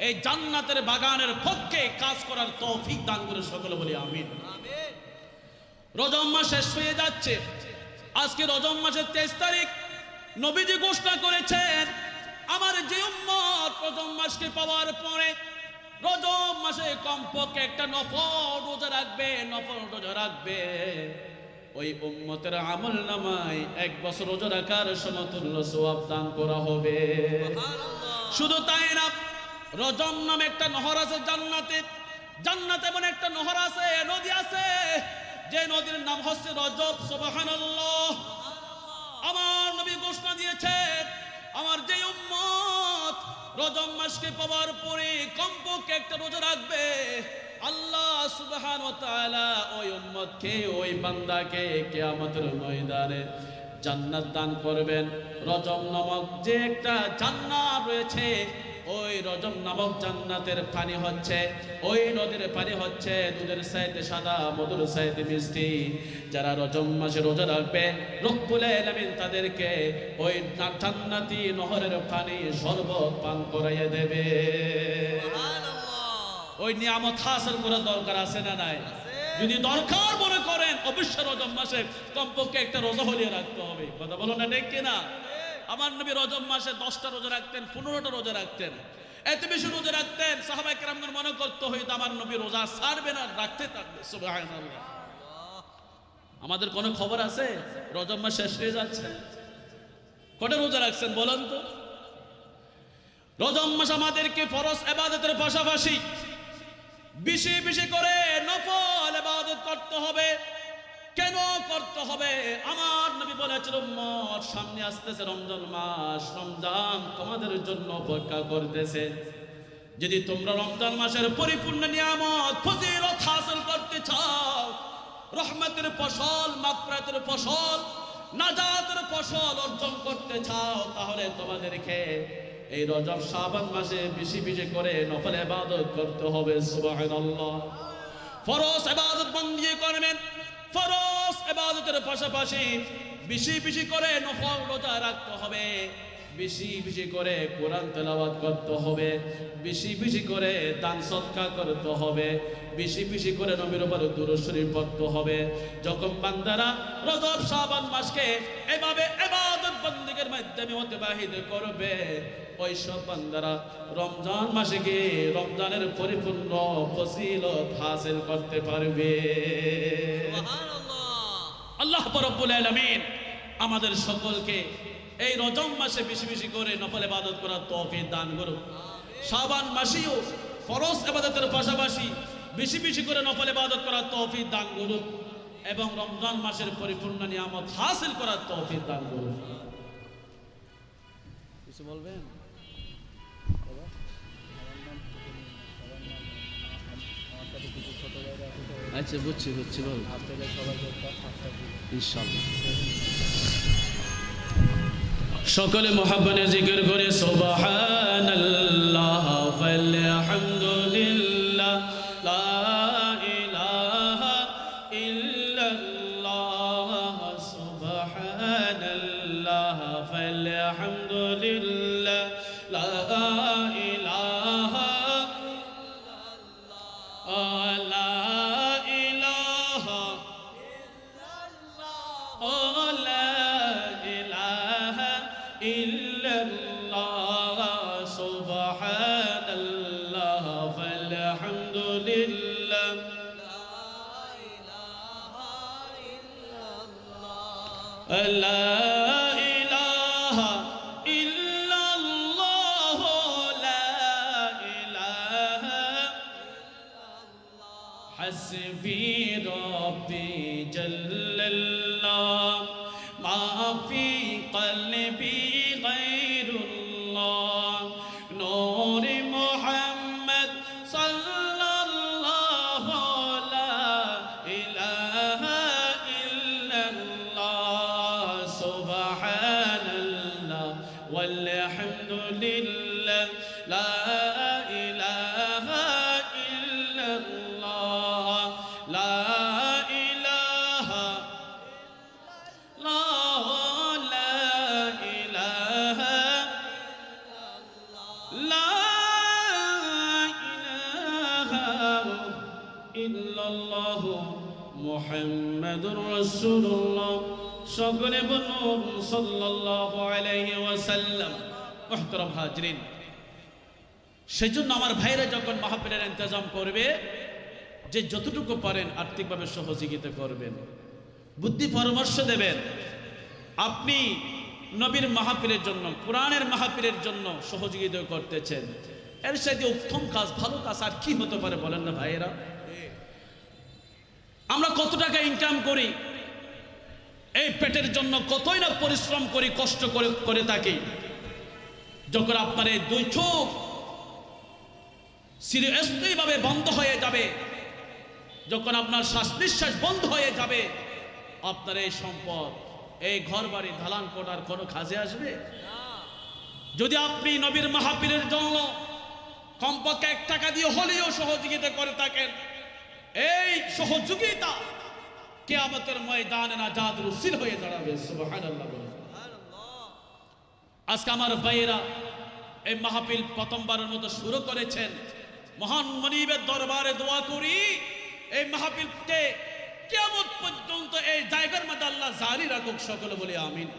এই জান্নাতের বাগানের পক্ষে কাজ করার তৌফিক দান করে সকলে বলি আমিন। রজব মাস শেষ হয়ে যাচ্ছে। আজকে রজব মাসের 23 তারিখ নবীজি ঘোষণা করেছেন আমার যে উম্মত রজব মাসকে পাওয়ার পরে রজব মাসে কমপক্ষে একটা নফল রোজা রাখবে, নফল রোজা রাখবে, ওই উম্মতের আমল নামায় 1 বছর রোজা রাখার সমতুল্য সওয়াব দান করা হবে। শুধু তাই না, রজব নামে একটা নহর আছে জান্নাতে। জান্নাতে এমন একটা নহর আছে, নদী আছে, যে নদীর নাম হচ্ছে রজব। সুবহানাল্লাহ। আমার নবী ঘোষণা দিয়েছেন আমার যে উম্মত রজব মাসকে পাওয়ার পরে কমপক্ষে একটা রোজা রাখবে, আল্লাহ সুবহানাহু ওয়া তাআলা ওই উম্মতকে, ওই বান্দাকে কিয়ামতের ময়দানে জান্নাত দান করবেন। রজব নামক যে একটা জান্নাত রয়েছে, ওই রজব নামক জান্নাতের পানি হচ্ছে, ওই নদীর পানি হচ্ছে দুধের চাইতে সাদা, মধুর চাইতে মিষ্টি। যারা রজব মাসে রোজা রাখবে রব্বুল আলামিন তাদেরকে ওই জান্নাতি নহরের পানি শরবত পান করাইয়ে দেবে। ওই নিয়ামত হাসিল করার দরকার আছে না নাই? যদি দরকার মনে করেন অবশ্যই রজব মাসে কমপক্ষে একটা রোজা হলিয়ে রাখতে হবে। কথা বলো না ঠিক কিনা? আমার নবী রজব মাসে 10টা রোজা রাখতেন, 15টা রোজা রাখতেন, এত বেশি রোজা রাখতেন সাহাবায়ে কেরামগণ মনে করতে হইতো আমার নবী রোজা ছাড়বে না, রাখতে থাকবে। সুবহানাল্লাহ। আমাদের কোনো খবর আছে রজব মাস শেষ হয়ে যাচ্ছে, কটা রোজা রাখছেন বলেন তো? রজব মাস আমাদেরকে ফরজ ইবাদতের পাশাপাশি বেশি বেশি করে নফল ইবাদত করতে হবে। কেন করতে হবে? আমার নবী বলেছেন উম্মত সামনে আসতেছে রমজান মাস, রমজান তোমাদের জন্য অপেক্ষা করতেছে। যদি তোমরা রমজান মাসের পরিপূর্ণ নিয়ামত ফজিলত হাসিল করতে চাও, রহমতের ফসল, মাগফিরাতের ফসল, নাজাতের ফসল অর্জন করতে চাও, তাহলে তোমাদেরকে এই রজব শাবান মাসে বেশি বেশি করে নফল ইবাদত করতে হবে। সুবহানাল্লাহ। ফরজ ইবাদত বন্দি করবেন, ফরজ ইবাদতের পাশাপাশি বেশি বেশি করে নফল রোজা রাখতে হবে, বেশি বেশি করে কোরআন তেলাওয়াত করতে হবে, বেশি বেশি করে দান সদকা করতে হবে, বেশি বেশি করে নবীর উপর দুরূদ শরীফ পড়তে হবে। যখন বান্দারা রজব শাবান মাসকে এভাবে ইবাদত বন্দেগীর মাধ্যমে অতিবাহিত করবে, ওই সব বান্দারা রমজান মাসে গিয়ে রমজানের পরিপূর্ণ ফজিলত হাসিল করতে পারবে। আল্লাহ রব্বুল আলামিন আমাদের সকলকে এই রজব মাসে বেশি বেশি করে নফল ইবাদত করার তৌফিক দান করুন। শাবান মাসেও ফরজ ইবাদতের পাশাপাশি বেশি বেশি করে নফল ইবাদত করার তৌফিক দান করুন এবং রমজান মাসের পরিপূর্ণ নিয়ামত হাসিল করার তৌফিক দান করুন। কিছু বলবেন? আচ্ছা বুঝছি বল ইনশাআল্লাহ সকলে মুহাব্বতে জিকির করে সুবহানাল্লাহ ওয়ালহামদুলিল্লাহ লা ইলাহা ইল্লাল্লাহ সুবহানাল্লাহ ওয়ালহামদুলিল্লাহ লা ইলাহা حسبي ربي جل الله ما في قلبي غير الله نور محمد صلى الله لا إله إلا الله سبحان الله والحمد لله لا إله إلا الله لا إله لا إله لا إله إلا الله محمد رسول الله সকলে বলুন সাল্লাল্লাহু আলাইহি ওয়াসাল্লাম। মুহতারাম হাজরিন, সেজন্য আমার ভাইরা যখন মাহফিলের ইন্তজাম করবে যে যতটুকু পারেন আর্থিকভাবে সহযোগিতা করবেন, বুদ্ধি পরামর্শ দেবেন। আপনি নবীর মাহফিলের জন্য, কোরআনের মাহফিলের জন্য সহযোগিতা করতেছেন, এর সাথে উত্তম কাজ, ভালো কাজ আর কি হতে পারে বলেন না ভাইয়েরা? আমরা কত টাকা ইনকাম করি, এই পেটের জন্য কতই না পরিশ্রম করি, কষ্ট করে থাকি। যখন আপনার এই দুই চোখ চিরস্থায়ীভাবে বন্ধ হয়ে যাবে, যখন আপনার শ্বাস নিঃশ্বাস বন্ধ হয়ে যাবে, আপনার এই সম্পদ, এই ঘর বাড়ি ধালান কোটার কোনো কাজে আসবে? যদি আপনি নবীর মাহফিলের জন্য কমপক্ষে 1 টাকা দিয়ে হলেও সহযোগিতা করে থাকেন, এই সহযোগিতা কিয়ামতের ময়দানে নাজাতের উসিলা হয়ে দাঁড়াবে। সুবহানাল্লাহ। আজকে আমার ভাইয়েরা এই মাহফিল প্রথমবারের মতো শুরু করেছেন। মহান মনিবের দরবারে দোয়া করি এই মাহফিলকে কিয়ামত পর্যন্ত এই জায়গার মধ্যে আল্লাহ জারি রাখুক, সকলে বলি আমিন।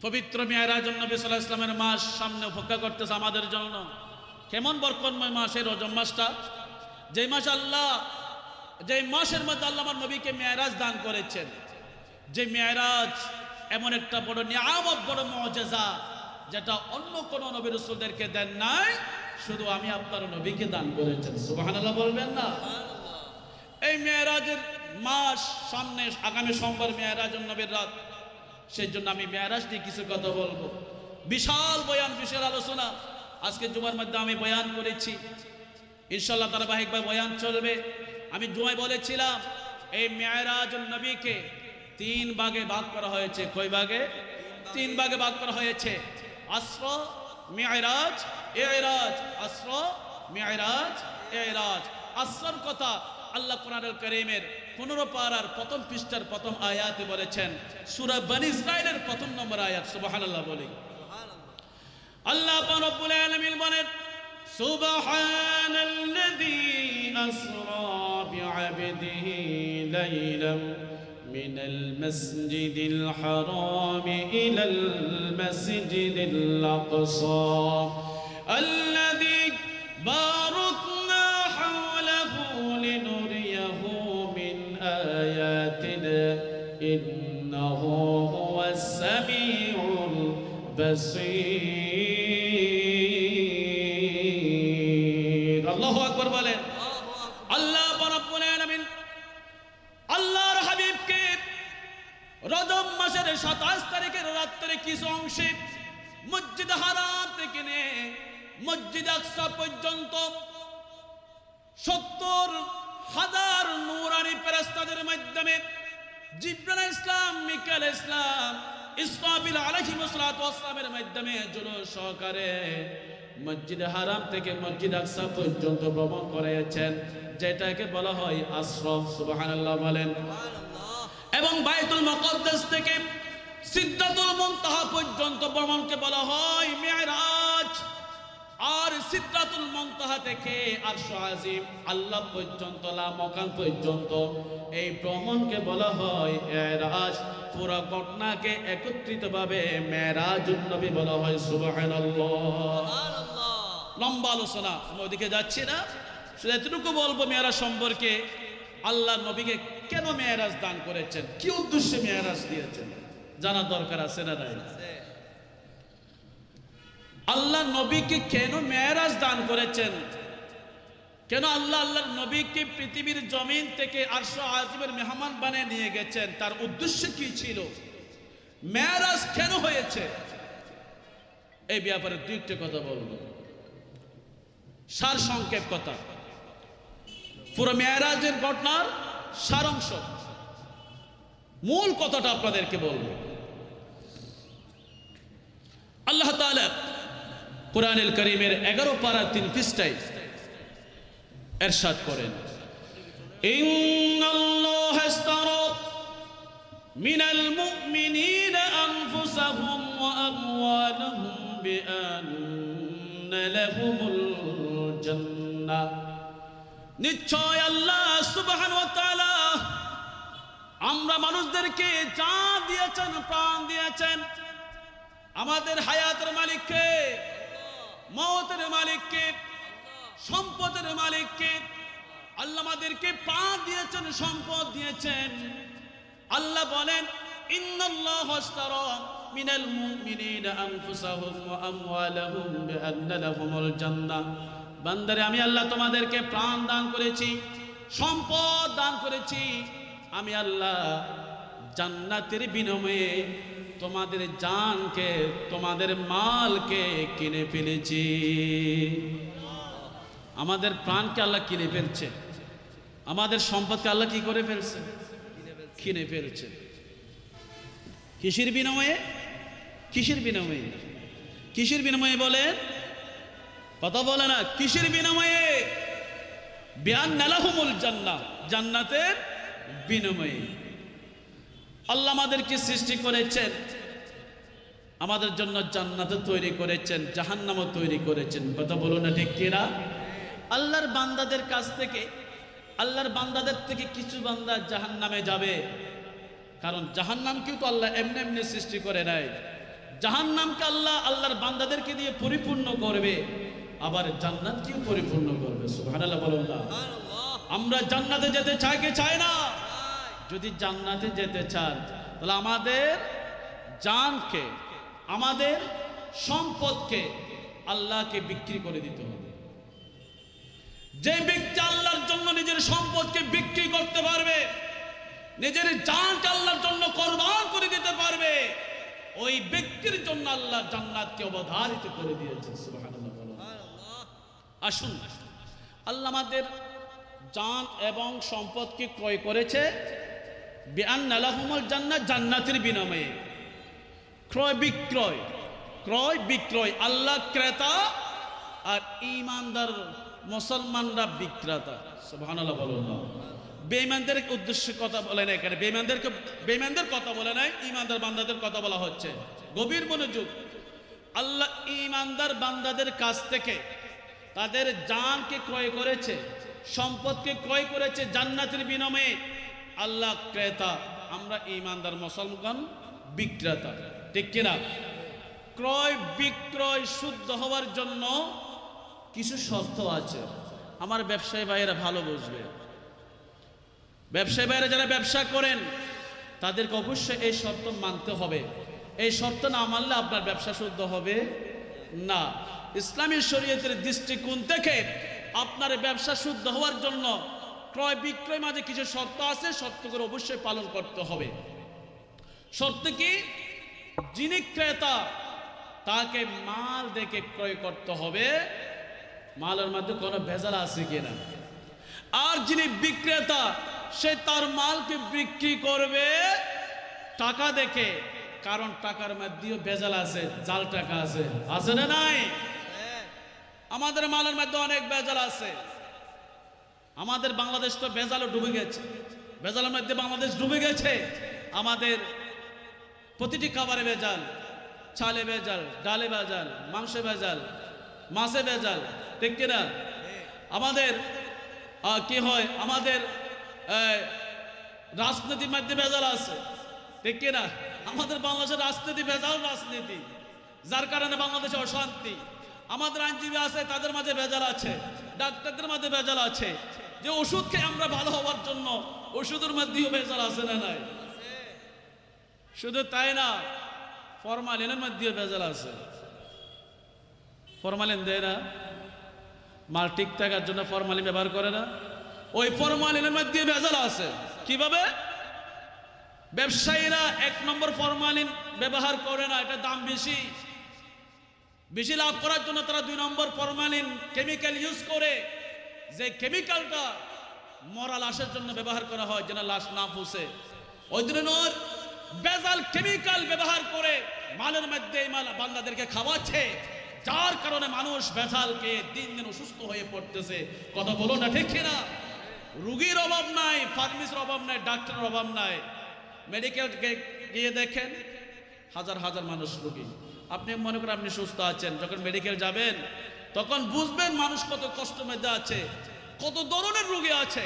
পবিত্র মিরাজুন নবী সাল্লাল্লাহু আলাইহি ওয়াসাল্লামের মাস সামনে অপেক্ষা করতেছে আমাদের জন্য। কেমন বরকতময় মাস এই রজব মাসটা, যে মাস আল্লাহ, যে মাসের মধ্যে আল্লাহ আমার নবীকে মেরাজ দান করেছেন। যে মেরাজ এমন একটা বড় নিয়ামত, বড় মুআজিজা, যেটা অন্য কোন নবী রাসূলদেরকে দেন নাই, শুধু আমি আপনার নবীকে দান করেছেন। সুবহানাল্লাহ বলবেন না? এই মেরাজের মাস সামনে, আগামী সোমবার মেরাজুন নবীর রাত। সেই জন্য আমি মেরাজ নিয়ে কিছু কথা বলবো। বিশাল বয়ান, বিশাল আলোচনা আজকে জুমার মধ্যে আমি বয়ান করেছি। ইনশাআল্লাহ ধারাবাহিকভাবে বয়ান চলবে। আমি জুমায় বলেছিলাম এই মেরাজুন নবীকে 3 ভাগে ভাগ করা হয়েছে। কয় ভাগে? 3 ভাগে ভাগ করা হয়েছে। আসরা, মিরাজ, ইরাজ। আসরা, মিরাজ, ইরাজ। আসরার কথা আল্লাহ কোরআনুল কারীমের 15 পারার প্রথম পৃষ্ঠার প্রথম আয়াতে বলেছেন, সূরা বনী ইসরাঈলের 1 নম্বর আয়াত। সুবহানাল্লাহ বলি। আল্লাহ রাব্বুল আলামিন বলেন, সুবহানাল্লাযী আসরা বিআবদিহি লাইলাম মিনাল মাসজিদিল হারাম ইলাল মাসজিদিল আকসা আল্লাযী বারাকনা হাওলাহু লিনুরিয়াহু মিন আয়াতিনা ইন্নাহু হুয়াস সামিউল বাসীর। আল্লাহু আকবার বলেন। আল্লাহ রাব্বুল আলামিন আল্লাহর হাবিবকে রজব মাসের 27 তারিখের রাত্রে কিছু অংশে মসজিদ হারাম থেকে নিয়ে মসজিদ আকসা পর্যন্ত 70,000 নূরানি ফেরেশতাদের মাধ্যমে জিবরাইল ইসলাম, মিকাইল ইসলাম, ইসরাফিল আলাইহিস সালাতু ওয়াস সালামের মাধ্যমে জুলুস সহকারে মসজিদে হারাম থেকে মসজিদ আকসা পর্যন্ত ভ্রমণ করেছেন, যেটাকে বলা হয় আশরাফ। সুবহানাল্লাহ বলেন। এবং বাইতুল মুকাদ্দাস থেকে সিদরাতুল মুনতাহা পর্যন্ত ভ্রমণকে বলা হয় মিরাজ। আর সিদরাতুল মুনতাহা থেকে আরশ আজিম আল্লাহ পর্যন্ত, লা মাকান পর্যন্ত এই ভ্রমণকে বলা হয় ইরাজ। পুরো ঘটনাকে একত্রিতভাবে মেরাজুন নবী বলা হয়। সুবহানাল্লাহ। লম্বা আলোচনা, আমি ওদিকে যাচ্ছি না, শুধু এতটুকু বলবো মেরাজ সম্পর্কে। আল্লাহ নবীকে কেন মেরাজ দান করেছেন, কি উদ্দেশ্যে মেরাজ দিয়েছেন, জানা দরকার আছে না নাই? আল্লাহ নবীকে কেন মেরাজ দান করেছেন, কেন আল্লাহর নবীকে পৃথিবীর জমিন থেকে আরশ আজিমের মেহমান বানিয়ে নিয়ে গেছেন, তার উদ্দেশ্য কি ছিল, মেরাজ কেন হয়েছে, এই ব্যাপারে দুইটা কথা বলবো। সার সংক্ষেপ কথা, পুরো মেরাজের ঘটনার সারাংশ, মূল কথাটা আপনাদেরকে বলবো। আল্লাহ তাআলা কুরআনুল কারীমের 11 পারা 3 পৃষ্ঠায় ইরশাদ করেন, ইন্নাল্লাহা ইশতারা মিনাল মুমিনিনা আনফুসাহুম ওয়া আমওয়ালাহুম বিআন্না লাহুমুল জান্নাহ। নিশ্চয় আল্লাহ সুবহানাহু ওয়া তাআলা আমরা মানুষদেরকে জান দিয়েছেন, প্রাণ দিয়েছেন। আমাদের হায়াতের মালিককে, মওতের মালিককে, সম্পদের মালিককে। আল্লাহ আমাদেরকে প্রাণ দিয়েছেন, সম্পদ দিয়েছেন। আল্লাহ বলেন, ইন্নাল্লাহা ইশতারা মিনাল মুমিনিনা আনফুসাহুম ওয়া আমওয়ালাহুম বিআন্না লাহুমুল জান্নাহ। বান্দারে, আমি আল্লাহ তোমাদেরকে প্রাণ দান করেছি, সম্পদ দান করেছি। আমি আল্লাহ জান্নাতের বিনিময়ে তোমাদের জানকে, তোমাদের মালকে কিনে ফেলেছি। আমাদের প্রাণকে আল্লাহ কিনে ফেলছে, আমাদের সম্পদকে আল্লাহ কি করে ফেলছে, কিনে ফেলছে। কিসের বিনিময়ে, কিসের বিনিময়ে, কিসের বিনিময়ে বলেন, কথা বলে না, কিসের বিনিময়ে? বিআন্না লাহুমুল জান্নাহ, জান্নাতের বিনিময়ে। আল্লাহ আমাদেরকে সৃষ্টি করেছেন, আমাদের জন্য জান্নাত তৈরি করেছেন, জাহান্নামও তৈরি করেছেন। কথা বলুন না ঠিক কিনা? আল্লাহর বান্দাদের কাছ থেকে, আল্লাহর বান্দাদের থেকে কিছু বান্দা জাহান্নামে যাবে, কারণ জাহান্নামকেও তো আল্লাহ এমনি এমনি সৃষ্টি করে নাই। জাহান্নামকে আল্লাহ আল্লাহর বান্দাদেরকে দিয়ে পরিপূর্ণ করবে, আবার জান্নাতকেও পরিপূর্ণ করবে। সুবহানাল্লাহ বলুন না। আমরা জান্নাতে যেতে চাই কি চাই না? যদি জান্নাতে যেতে চান, তাহলে আমাদের জানকে, আমাদের সম্পদকে আল্লাহকে বিক্রি করে দিতে হবে। যে ব্যক্তি আল্লাহর জন্য নিজের সম্পদকে বিক্রি করতে পারবে, নিজের জানকে আল্লাহর জন্য কোরবান করে দিতে পারবে, ওই ব্যক্তির জন্য আল্লাহ জান্নাতকে অবধারিত করে দিয়েছে। সুবহানাল্লাহ। আসুন, আল্লাহ আমাদের জান এবং সম্পদকে ক্রয় করেছে বিআন্না লাহুমুল জান্নাহ, জান্নাতের বিনিময়ে। ক্রয় বিক্রয়, ক্রয় বিক্রয়, আল্লাহ ক্রেতা আর ঈমানদার মুসলমানরা বিক্রেতা। সুবহানাল্লাহ বলুন না। বেঈমানদের উদ্দেশ্যে কথা বলে না এখানে, বেঈমানদের কথা বলে নাই, ঈমানদার বান্দাদের কথা বলা হচ্ছে। গভীর মনোযোগ। আল্লাহ ঈমানদার বান্দাদের কাছ থেকে তাদের জানকে ক্রয় করেছে, সম্পদকে ক্রয় করেছে জান্নাতের বিনিময়ে। আল্লাহ ক্রেতা, আমরা ঈমানদার মুসলমান বিক্রেতা, ঠিক কিনা? ক্রয় বিক্রয় শুদ্ধ হওয়ার জন্য কিছু শর্ত আছে। আমার ব্যবসায়ী ভাইয়েরা ভালো বুঝবে। ব্যবসায়ী ভাইয়েরা যারা ব্যবসা করেন, তাদেরকে অবশ্যই এই শর্ত মানতে হবে। এই শর্ত না মানলে আপনার ব্যবসা শুদ্ধ হবে না। ইসলামী শরীয়তের দৃষ্টিকোণ থেকে আপনার ব্যবসা শুদ্ধ হওয়ার জন্য ক্রয় বিক্রয় মাঝে কিছু শর্ত আছে, শর্তগুলো অবশ্যই পালন করতে হবে। শর্ত কি? যিনি ক্রেতা তাকে মাল দেখে ক্রয় করতে হবে, মালের মধ্যে কোনো ভেজাল আছে কিনা। আর যিনি বিক্রেতা সে তার মালকে বিক্রি করবে টাকা দেখে, কারণ টাকার মধ্যেও ভেজাল আছে, জাল টাকা আছে, আছে না নাই? আমাদের মালের মধ্যে অনেক ভেজাল আছে। আমাদের বাংলাদেশ তো ভেজালে ডুবে গেছে, ভেজালের মধ্যে বাংলাদেশ ডুবে গেছে। আমাদের প্রতিটি খাবারে ভেজাল, চালে ভেজাল, ডালে ভেজাল, মাংসে ভেজাল, মাছে ভেজাল, ঠিক কিনা? আমাদের কি হয়, আমাদের রাজনীতির মধ্যে ভেজাল আছে, ঠিক কিনা? আমাদের বাংলাদেশের রাজনীতি ভেজাল রাজনীতি, যার কারণে বাংলাদেশে অশান্তি। আমাদের আইনজীবী আছে, তাদের মাঝে ভেজাল আছে, ডাক্তারদের মাঝে ভেজাল আছে। যে ওষুধ খেয়ে আমরা ভালো হওয়ার জন্য ওষুধের মধ্যেও ভেজাল আছে না নাই? শুধু তাই না, ফরমালিনের মধ্যেও ভেজাল আছে। ফরমালিন দেয় না, মাল ঠিক থাকার জন্য ফরমালিন ব্যবহার করে না, ওই ফরমালিনের মধ্যে ভেজাল আছে। কিভাবে? ব্যবসায়ীরা 1 নম্বর ফরমালিন ব্যবহার করে না, এটা দাম বেশি, বেশি লাভ করার জন্য তারা 2 নম্বর ফরমালিন কেমিক্যাল ইউজ করে, যে কেমিক্যালটা মরা লাশের জন্য ব্যবহার করা হয় যেন লাশ না ফুসে। ওই ধরনের ভেজাল কেমিক্যাল ব্যবহার করে মালের মধ্যে এই মাল বান্দাদেরকে খাওয়াচ্ছে, যার কারণে মানুষ ভেজালকে দিন দিন অসুস্থ হয়ে পড়তেছে। কথা বলো না ঠিক কিনা? রুগীর অভাব নাই, ফার্মেসির অভাব নাই, ডাক্তারের অভাব নাই। মেডিকেল গিয়ে দেখেন হাজার হাজার মানুষ রুগী। আপনি মনে করেন আপনি সুস্থ আছেন, যখন মেডিকেল যাবেন তখন বুঝবেন মানুষ কত কষ্ট মধ্যে আছে, কত ধরনের রোগী আছে।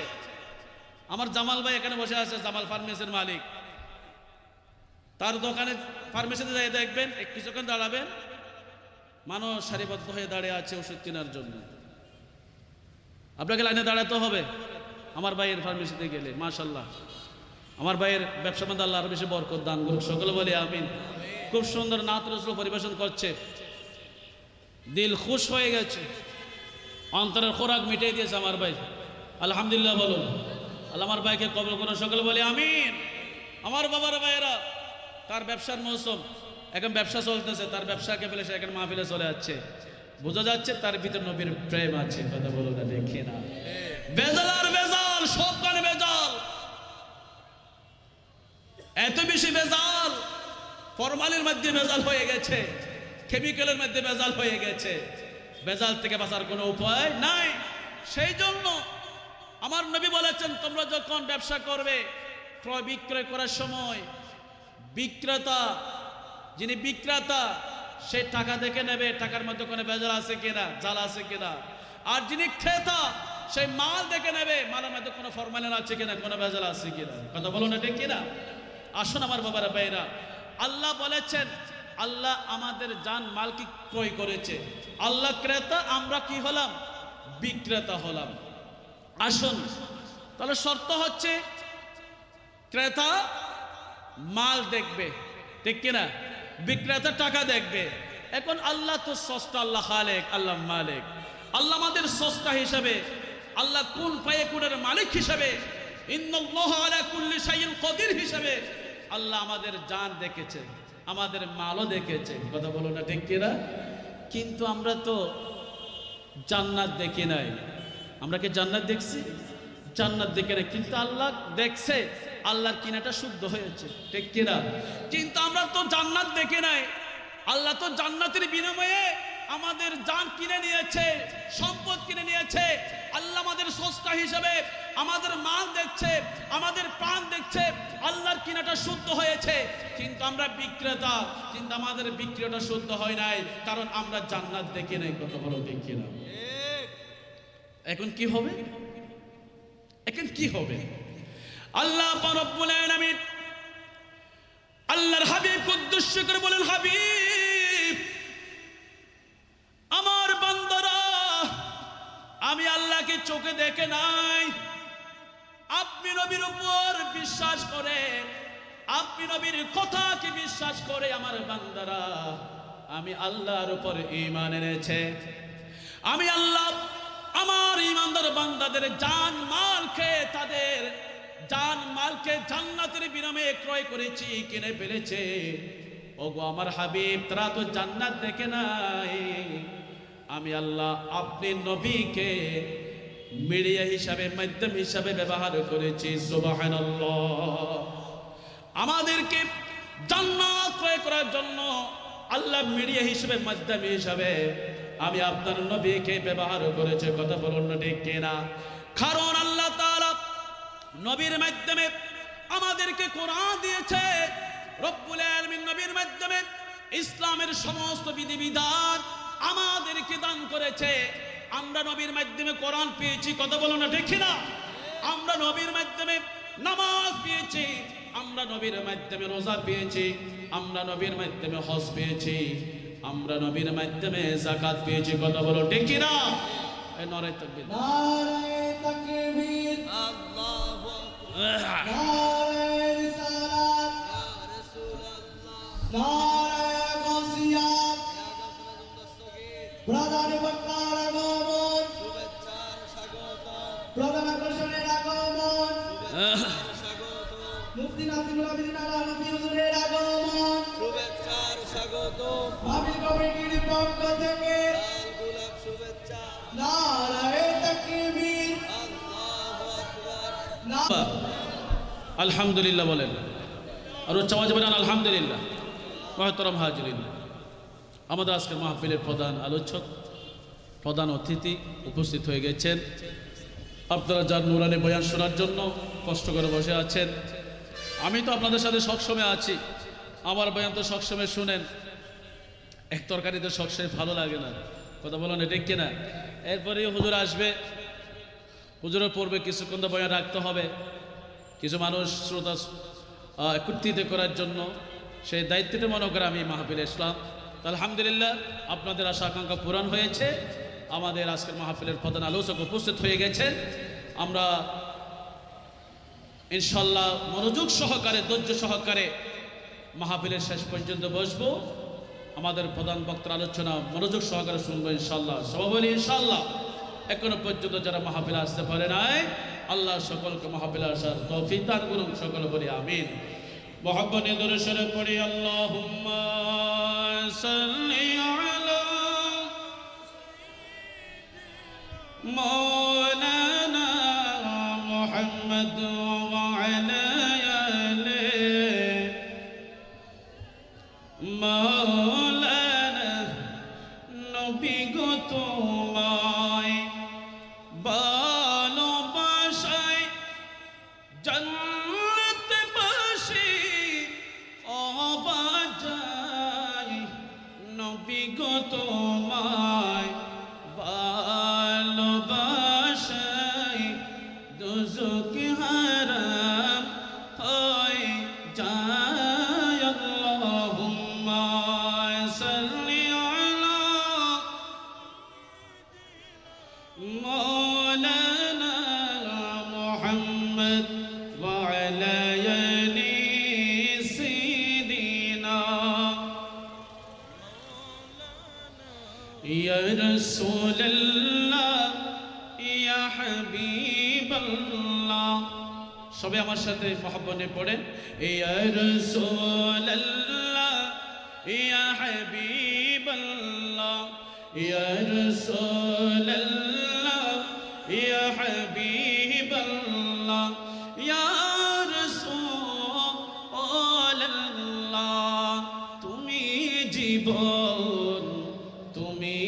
আমার জামাল ভাই এখানে বসে আছে, জামাল ফার্মেসির মালিক। তার দোকানে ফার্মেসিতে যাই দেখবেন কিছুক্ষণ দাঁড়াবেন, মানুষ সারিবদ্ধ হয়ে দাঁড়িয়ে আছে ওষুধ কেনার জন্য। আপনাকে লাইনে দাঁড়াতে হবে। আমার ভাইয়ের ফার্মেসিতে গেলে মাশাআল্লাহ, আমার ভাইয়ের ব্যবসা মধ্যে আল্লাহ আরো বেশি বরকত দান করুক, সকলে বলি আমিন। খুব সুন্দর নাত রাসূল পরিবেশন করছে, দিল খুশ হয়ে গেছে, অন্তরের খোরাক মিটিয়ে দিয়েছে আমার ভাই। আলহামদুলিল্লাহ বলুন। আল্লাহ আমার ভাইকে কবুল করুন, সকলে বলি আমিন। আমার বাবার ভাইয়েরা, তার ব্যবসার মৌসুম, এখন ব্যবসা চলতেছে, তার ব্যবসাকে ফেলে সে এখন মাহফিলে চলে যাচ্ছে, বোঝা যাচ্ছে তার ভিতর নবীর প্রেম আছে। কথা বলো না দেখি না? ভেজাল আর ভেজাল, সব কানে ভেজাল, এত বেশি ভেজাল, ফরমালিনের মধ্যে ভেজাল হয়ে গেছে, কেমিক্যালের মধ্যে ভেজাল হয়ে গেছে। ভেজাল থেকে বাঁচার কোনো উপায় নাই। সেই জন্য আমার নবী বলেছেন, তোমরা যখন ব্যবসা করবে, ক্রয় বিক্রয় করার সময় বিক্রেতা, যিনি বিক্রেতা সে টাকা দেখে নেবে টাকার মধ্যে কোনো ভেজাল আছে কিনা, জাল আছে কিনা। আর যিনি ক্রেতা সেই মাল দেখে নেবে মালের মধ্যে কোনো ফরমালিন আছে কিনা, কোনো ভেজাল আছে কিনা। কথা বলো না ঠিক কিনা? আসুন আমার বাবারা ভাইরা, আল্লাহ বলেছেন, আল্লাহ আমাদের জান মালকে ক্রয় করেছে। আল্লাহ ক্রেতা, আমরা কি হলাম? বিক্রেতা হলাম। আসুন, তাহলে শর্ত হচ্ছে ক্রেতা মাল দেখবে, ঠিক কিনা? বিক্রেতা টাকা দেখবে। এখন আল্লাহ তো স্রষ্টা, আল্লাহ খালেক, আল্লাহ মালিক। আল্লাহ আমাদের স্রষ্টা হিসাবে, আল্লাহ কুন ফায়াকুনের মালিক হিসাবে, ইন্নাল্লাহু আলা কুল্লি শাইইন কদির হিসাবে আল্লাহ আমাদের জান দেখেছে, আমাদের মালও দেখেছে। কথা বলো না ঠিক কিনা? কিন্তু আমরা তো জান্নাত দেখি নাই। আমরা কি জান্নাত দেখছি? জান্নাত দেখে নাই, কিন্তু আল্লাহ দেখছে, আল্লাহর কিনাটা শুদ্ধ হয়েছে, ঠিক কিনা? কিন্তু আমরা তো জান্নাত দেখে নাই। আল্লাহ তো জান্নাতের বিনিময়ে আমাদের জান কিনে নিয়েছে, সম্পদ কিনে নিয়েছে। আল্লাহ আমাদের স্রষ্টা হিসেবে আমাদের মাল দেখছে, আমাদের প্রাণ দেখছে, আল্লাহর কিনাটা শুদ্ধ হয়েছে। কিন্তু আমরা বিক্রেতা, কিন্তু আমাদের বিক্রিটা শুদ্ধ হয় নাই, কারণ আমরা জান্নাত দেখি নাই। কথা বলো দেখি না? এখন কি হবে? এখন কি হবে? আল্লাহ রাব্বুল আলামিন আল্লাহর হাবিব উদ্দেশ্য করে বলেন, হাবিব, আমার বান্দারা আমি আল্লাহকে চোখে দেখে নাই, আপনি নবীর উপর বিশ্বাস করে, আপনি নবীর কথাকে বিশ্বাস করে আমার বান্দারা আমি আল্লাহর উপর ঈমান এনেছে। আমি আল্লাহ আমার ঈমানদার বান্দাদের জান মালকে, তাদের জান মালকে জান্নাতের বিনিময়ে ক্রয় করেছি, কিনে ফেলেছে। ওগো আমার হাবিব, তারা তো জান্নাত দেখে নাই। আমি আল্লাহ আপনি নবীকে মিডিয়া হিসাবে, মাধ্যম হিসাবে ব্যবহার করেছি। সুবহানাল্লাহ। আমাদেরকে জান্নাত ক্রয় করার জন্য আল্লাহ মিডিয়া হিসাবে, মাধ্যম হিসাবে আমি আপনার নবীকে ব্যবহার করেছে। কথা বলুন না ঠিক কিনা? কারণ আল্লাহ তাআলা নবীর মাধ্যমে আমাদেরকে কোরআন দিয়েছে, রব্বুল আলামিন নবীর মাধ্যমে ইসলামের সমস্ত বিধিবিধান আমাদেরকে দান করেছে। আমরা নবীর মাধ্যমে কোরআন পেয়েছি। কথা বলুন না ঠিক কিনা? আমরা নবীর মাধ্যমে নামাজ পেয়েছি, আমরা নবীর মাধ্যমে রোজা পেয়েছি, আমরা নবীর মাধ্যমে হজ পেয়েছি, আমরা নবীর মাধ্যমে যাকাত পেয়েছি। কথা বলো ঠিক কিনা? এই নারায়ে তাকবীর, নারায়ে তাকবীর, আল্লাহু নারায়ে রিসালাত, ইয়া রাসূলুল্লাহ, নারায়ে গাসিয়াত, প্রধান বক্তার আগমন, শুভেচ্ছার স্বাগত, প্রধান আকর্ষণের আগমন, স্বাগত, মুফতি নাসিরুল আবিদিন আলা নবী হুজুরের আগমন, শুভেচ্ছার স্বাগত, মাহফিল কমিটির পক্ষ থেকে লাল গোলাপ শুভেচ্ছা, নারায়ে তাকবীর, আল্লাহু আকবার, আলহামদুলিল্লাহ বলেন। আর উচ্চ আওয়াজে বলেন আলহামদুলিল্লাহ। মুহতারাম হাজিরিন, আমাদের আজকের মাহফিলের প্রধান আলোচক, প্রধান অতিথি উপস্থিত হয়ে গেছেন। আপনারা যার নুরানি বয়ান শোনার জন্য কষ্ট করে বসে আছেন। আমি তো আপনাদের সাথে সবসময় আছি, আমার বয়ান তো সবসময় শুনেন। এক তরকারিতে সবসময় ভালো লাগে না। কথা বলেন ঠিক কিনা? এরপরেই হুজুর আসবে, হুজুরের পূর্বে কিছুক্ষণ তো বয়ান রাখতে হবে। কিছু মানুষ শ্রোতা একত্রিত করার জন্য সেই দায়িত্বটা মনে করে আমি মাহফিলে আসলাম। তো আলহামদুলিল্লাহ আপনাদের আশা আকাঙ্ক্ষা পূরণ হয়েছে। আমাদের আজকের মাহফিলের প্রধান আলোচক উপস্থিত হয়ে গেছেন। আমরা ইনশাল্লাহ মনোযোগ সহকারে, ধৈর্য সহকারে মাহফিলের শেষ পর্যন্ত বসবো। আমাদের প্রধান বক্তার আলোচনা মনোযোগ সহকারে শুনবো ইনশাল্লাহ। সবাই বলি ইনশাল্লাহ। এখনো পর্যন্ত যারা মাহফিলে আসতে পারে নাই, আল্লাহ সকলকে মাহফিলে আসার তৌফিক দান করুন। সকলে বলি আমিন। মুহাব্বত নিয়ে দরুদ পড়ি। আল্লাহুম্মা সাল্লি আলা মাওলানা মুহাম্মদ ওয়া আলা আলি মাওলানা। নবী গো তোমায় ভালোবাসায় জান্নাতবাসী অবাজায়। নবী গো তোমায় ভালোবাসায় দুজক হারাম হয়ে যায়। আল্লাহুম্মা সাল্লি আলা مولانا محمد وعلى آل سيدنا يا رسول الله يا حبيب الله। সবাই আমার সাথে মহব্বতে পড়েন। ইয়া রাসূলুল্লাহ ইয়া হাবিবাল্লাহ ইয়া রাসূলুল্লাহ ইয়া হাবিবাল্লাহ ইয়া রাসূলুল্লাহ। তুমি জীবন, তুমি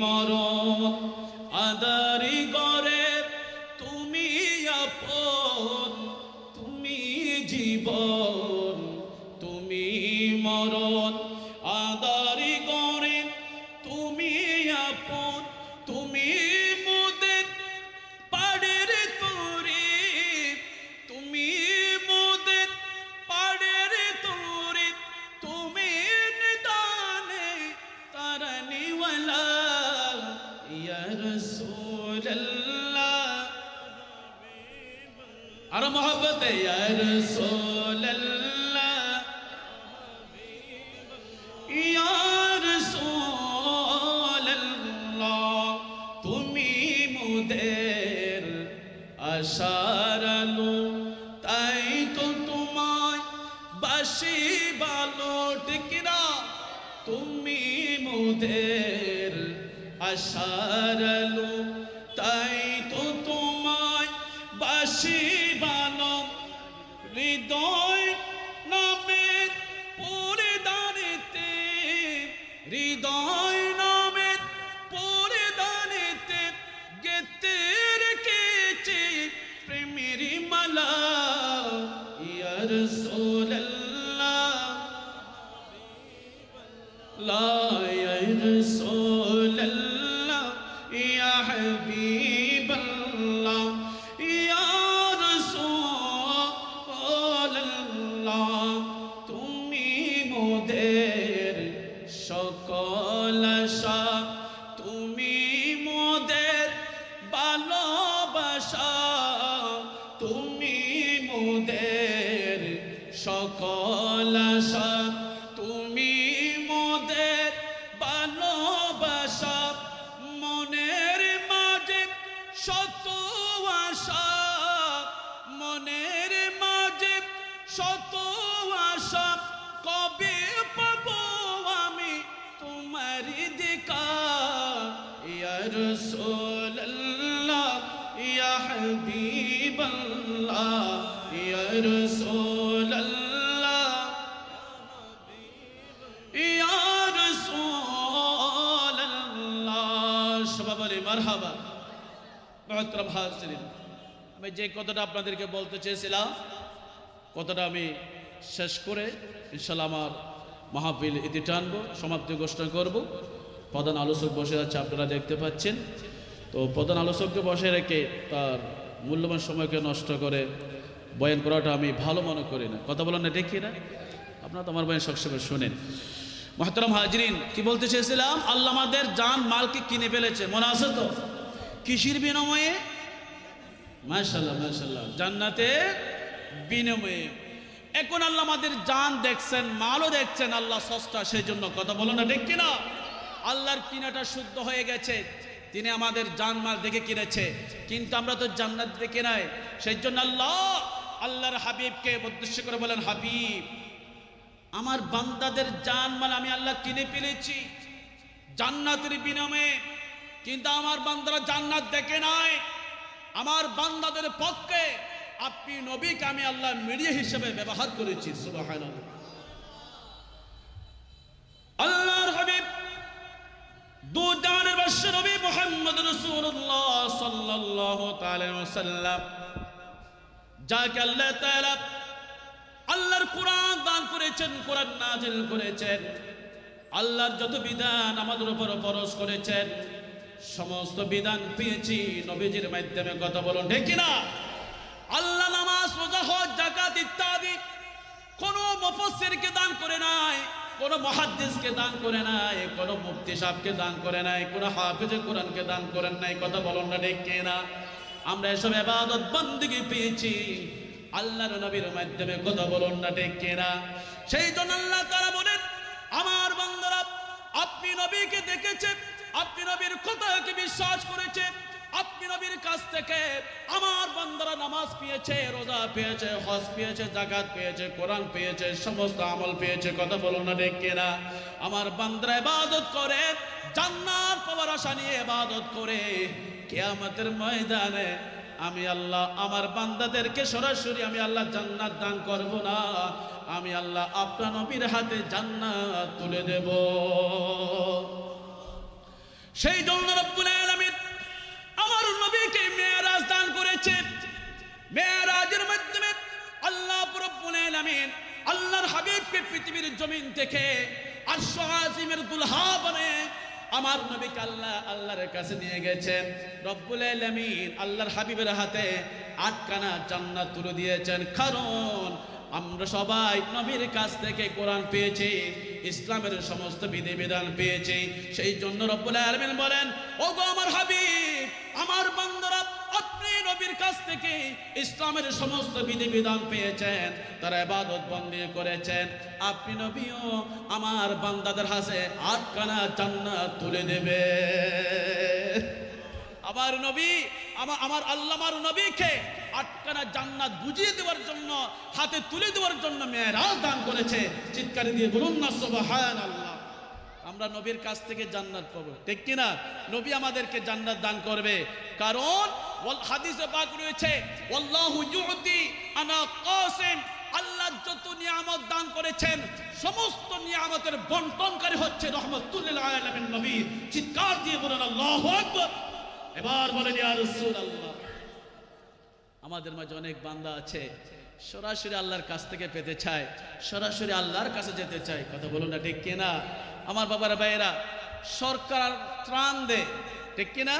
মরণ, আদারি গরে তুমি আপন। তুমি জীবন, তুমি মরণ, আদারি গরে তুমি আপন। তুমি মোদের পাড়ের তোরে, তুমি মোদের পাড়ের তোরে, তুমি নিদানে তারানিওয়ালা। ইয়া রাসূলুল্লাহ আর মোহব্বত ইয়া রাসূলুল্লাহ ইয়া রাসূলুল্লাহ। তুমি মোদের আশার আলো, তাই তো তোমায় বাসি ভালো। ঠিক না? তুমি মোদের আশার আলো, তাই তো বাসি বানো হৃদয় নামের পরিধানেতে, হৃদয় নামের পরিধানেতে গেতে রেখেছে প্রেমের মালা। ইয়া রাসূলুল্লাহ লা ইয়া রাসূলুল্লাহ ইয়া হাবিবাল্লাহ ইয়া রাসূলুল্লাহ, তুমি মোদের সকল আশা, তুমি মোদের ভালোবাসা, তুমি মোদের সকল আশা, তুমি মোদের ভালোবাসা। মনের মাঝে শত আশা, মনের মাঝে শত আশা, কবে পাবো আমি তোমার দেখা। ইয়া রাসূলুল্লাহ ইয়া হাবিবাল্লাহ ইয়া রাসূলুল্লাহ ইয়া রাসূলুল্লাহ। সবাই বলি মারহাবা। মুহতারাম হাজিরিন, আমি যে কথাটা আপনাদেরকে বলতে চেয়েছিলাম কথাটা আমি শেষ করে ইনশাআল্লাহ আমার মাহফিল ইতি টানবো, সমাপ্তি ঘোষণা করব। প্রধান আলোচক বসে আছে, আপনারা দেখতে পাচ্ছেন। তো প্রধান আলোচককে বসে রেখে তার মূল্যবান সময়কে নষ্ট করে বয়ান করাটা আমি ভালো মনে করি না। কথা বলেন না, দেখি না? আপনারা তো আমার বয়ান সবসময় শোনেন। মুহতারাম হাজিরিন, কি বলতে চেয়েছিলাম, আল্লাহ আমাদের জান মালকে কিনে ফেলেছে, মনে আছে তো? কিসের বিনিময়ে? মাশাআল্লাহ মাশাআল্লাহ, জান্নাতে বিনিময়ে। এখন আল্লাহ আমাদের জান দেখছেন, মালও দেখছেন, আল্লাহ সস্তা, সেই জন্য কথা বলো না, ঠিক কিনা? আল্লাহর কিনাটা শুদ্ধ হয়ে গেছে, তিনি আমাদের জান মাল দেখে কিনেছে, কিন্তু আমরা তো জান্নাত দেখে নাই। সেই জন্য আল্লাহর হাবিবকে উদ্দেশ্য করে বলেন, হাবিব আমার বান্দাদের জান মাল আমি আল্লাহ কিনে ফেলেছি জান্নাতের বিনিময়ে, কিন্তু আমার বান্দারা জান্নাত দেখে নাই। আমার বান্দাদের পক্ষে আপনি নবীকে আমি আল্লাহ মিডিয়া হিসেবে ব্যবহার করেছি। সুবহানাল্লাহ। আল্লাহর হাবিব দু জাহানের বিশ্ব নবী মুহাম্মদ রাসূলুল্লাহ সাল্লাল্লাহু তাআলা আলাইহি ওয়াসাল্লাম, যাকে আল্লাহ তাআলা আল্লাহর কোরআন দান করেছেন, কোরআন নাজিল করেছেন, আল্লাহর যত বিধান আমাদের উপর ফরজ করেছেন সমস্ত বিধান পেয়েছি নবীজির মাধ্যমে। কথা বলুন ঠিক কিনা? আল্লাহ নামাজ, রোজা, হজ, যাকাত ইত্যাদি কোনো মুফাসসিরকে দান করে নাই, কোনো মুহাদ্দিসকে দান করে নাই, কোনো মুফতি সাহেবকে দান করে নাই, কোনো হাফেজে কোরআনকে দান করেন নাই। কথা বলুন না ঠিক কিনা? আমরা এসব ইবাদত বন্দেগী পেয়েছি আল্লাহর নবীর মাধ্যমে। কথা বলুন না ঠিক কিনা? সেই জন্য আল্লাহ তাআলা বলেন, আমার বান্দারা আপনি নবীকে দেখেছে, আপনি নবীর কথাকে বিশ্বাস করেছে, আপনি নবীর কাছ থেকে আমার বান্দারা নামাজ পেয়েছে, রোজা পেয়েছে, হজ পেয়েছে, যাকাত পেয়েছে, কোরআন পেয়েছে, সমস্ত আমল পেয়েছে। কথা বলুন না ঠিক কিনা? আমার বান্দারা ইবাদত করে, জান্নাত পাওয়ার আশা নিয়ে ইবাদত করে, কিয়ামতের ময়দানে আমি আল্লাহ আমার বান্দাদেরকে সরাসরি আমি আল্লাহ জান্নাত দান করব না, আমি আল্লাহ আপনার নবীর হাতে জান্নাত তুলে দেব। সেই জন্য রব্বুল আলামিন আমার নবীকে মেরাজ দান করেছে। মেরাজের মাধ্যমে আল্লাহ রব্বুল আলামিন আল্লাহর হাবিবকে পৃথিবীর জমিন থেকে আরশ আজিমের দুলহা বানায় আমার নবীকে আল্লাহর কাছে নিয়ে গেছেন। রব্বুল আলামিন আল্লাহর হাবিবের হাতে 8 খানা জান্নাত তুলে দিয়েছেন। কারণ আমরা সবাই নবীর কাছ থেকে কোরআন পেয়েছি, ইসলামের সমস্ত বিধিবিধান পেয়েছি। সেই জন্য রব্বুল আলামিন বলেন, ওগো আমার হাবিব, আমার বান্দারা আপনি নবীর কাছ থেকে ইসলামের সমস্ত বিধিবিধান পেয়েছেন, তারা ইবাদত বন্দেগী করেছেন, আপনি নবীও আমার বান্দাদের হাতে 8 খানা জান্নাত তুলে দেবে। আমার নবী আমার আল্লাহ আমার নবীকে 8 খানা জান্নাত বুঝিয়ে দেওয়ার জন্য, হাতে তুলে দেওয়ার জন্য মেরাজ দান করেছে। চিৎকার দিয়ে বলুন না সুবহানাল্লাহ। আমরা নবীর কাছ থেকে জান্নাত পাবো, ঠিক কি না? নবী আমাদেরকে জান্নাত দান করবে, কারণ হাদিসে পাক রয়েছে আল্লাহু ইউতি আনা কাসিম, আল্লাহ যত নিয়ামত দান করেছেন সমস্ত নিয়ামতের বন্টনকারী হচ্ছে রাহমাতুল লিল আলামিন নবী। চিৎকার দিয়ে বলেন আল্লাহু আকবার। এবার বলেন ইয়া রাসূলুল্লাহ। আমাদের মাঝে অনেক বান্দা আছে সরাসরি আল্লাহর কাছ থেকে পেতে চায়, সরাসরি আল্লাহর কাছে যেতে চায়, কথা বলুন না, ঠিক কিনা? আমার বাবারা ভাইয়েরা, সরকার ত্রাণ দেয়, ঠিক কিনা?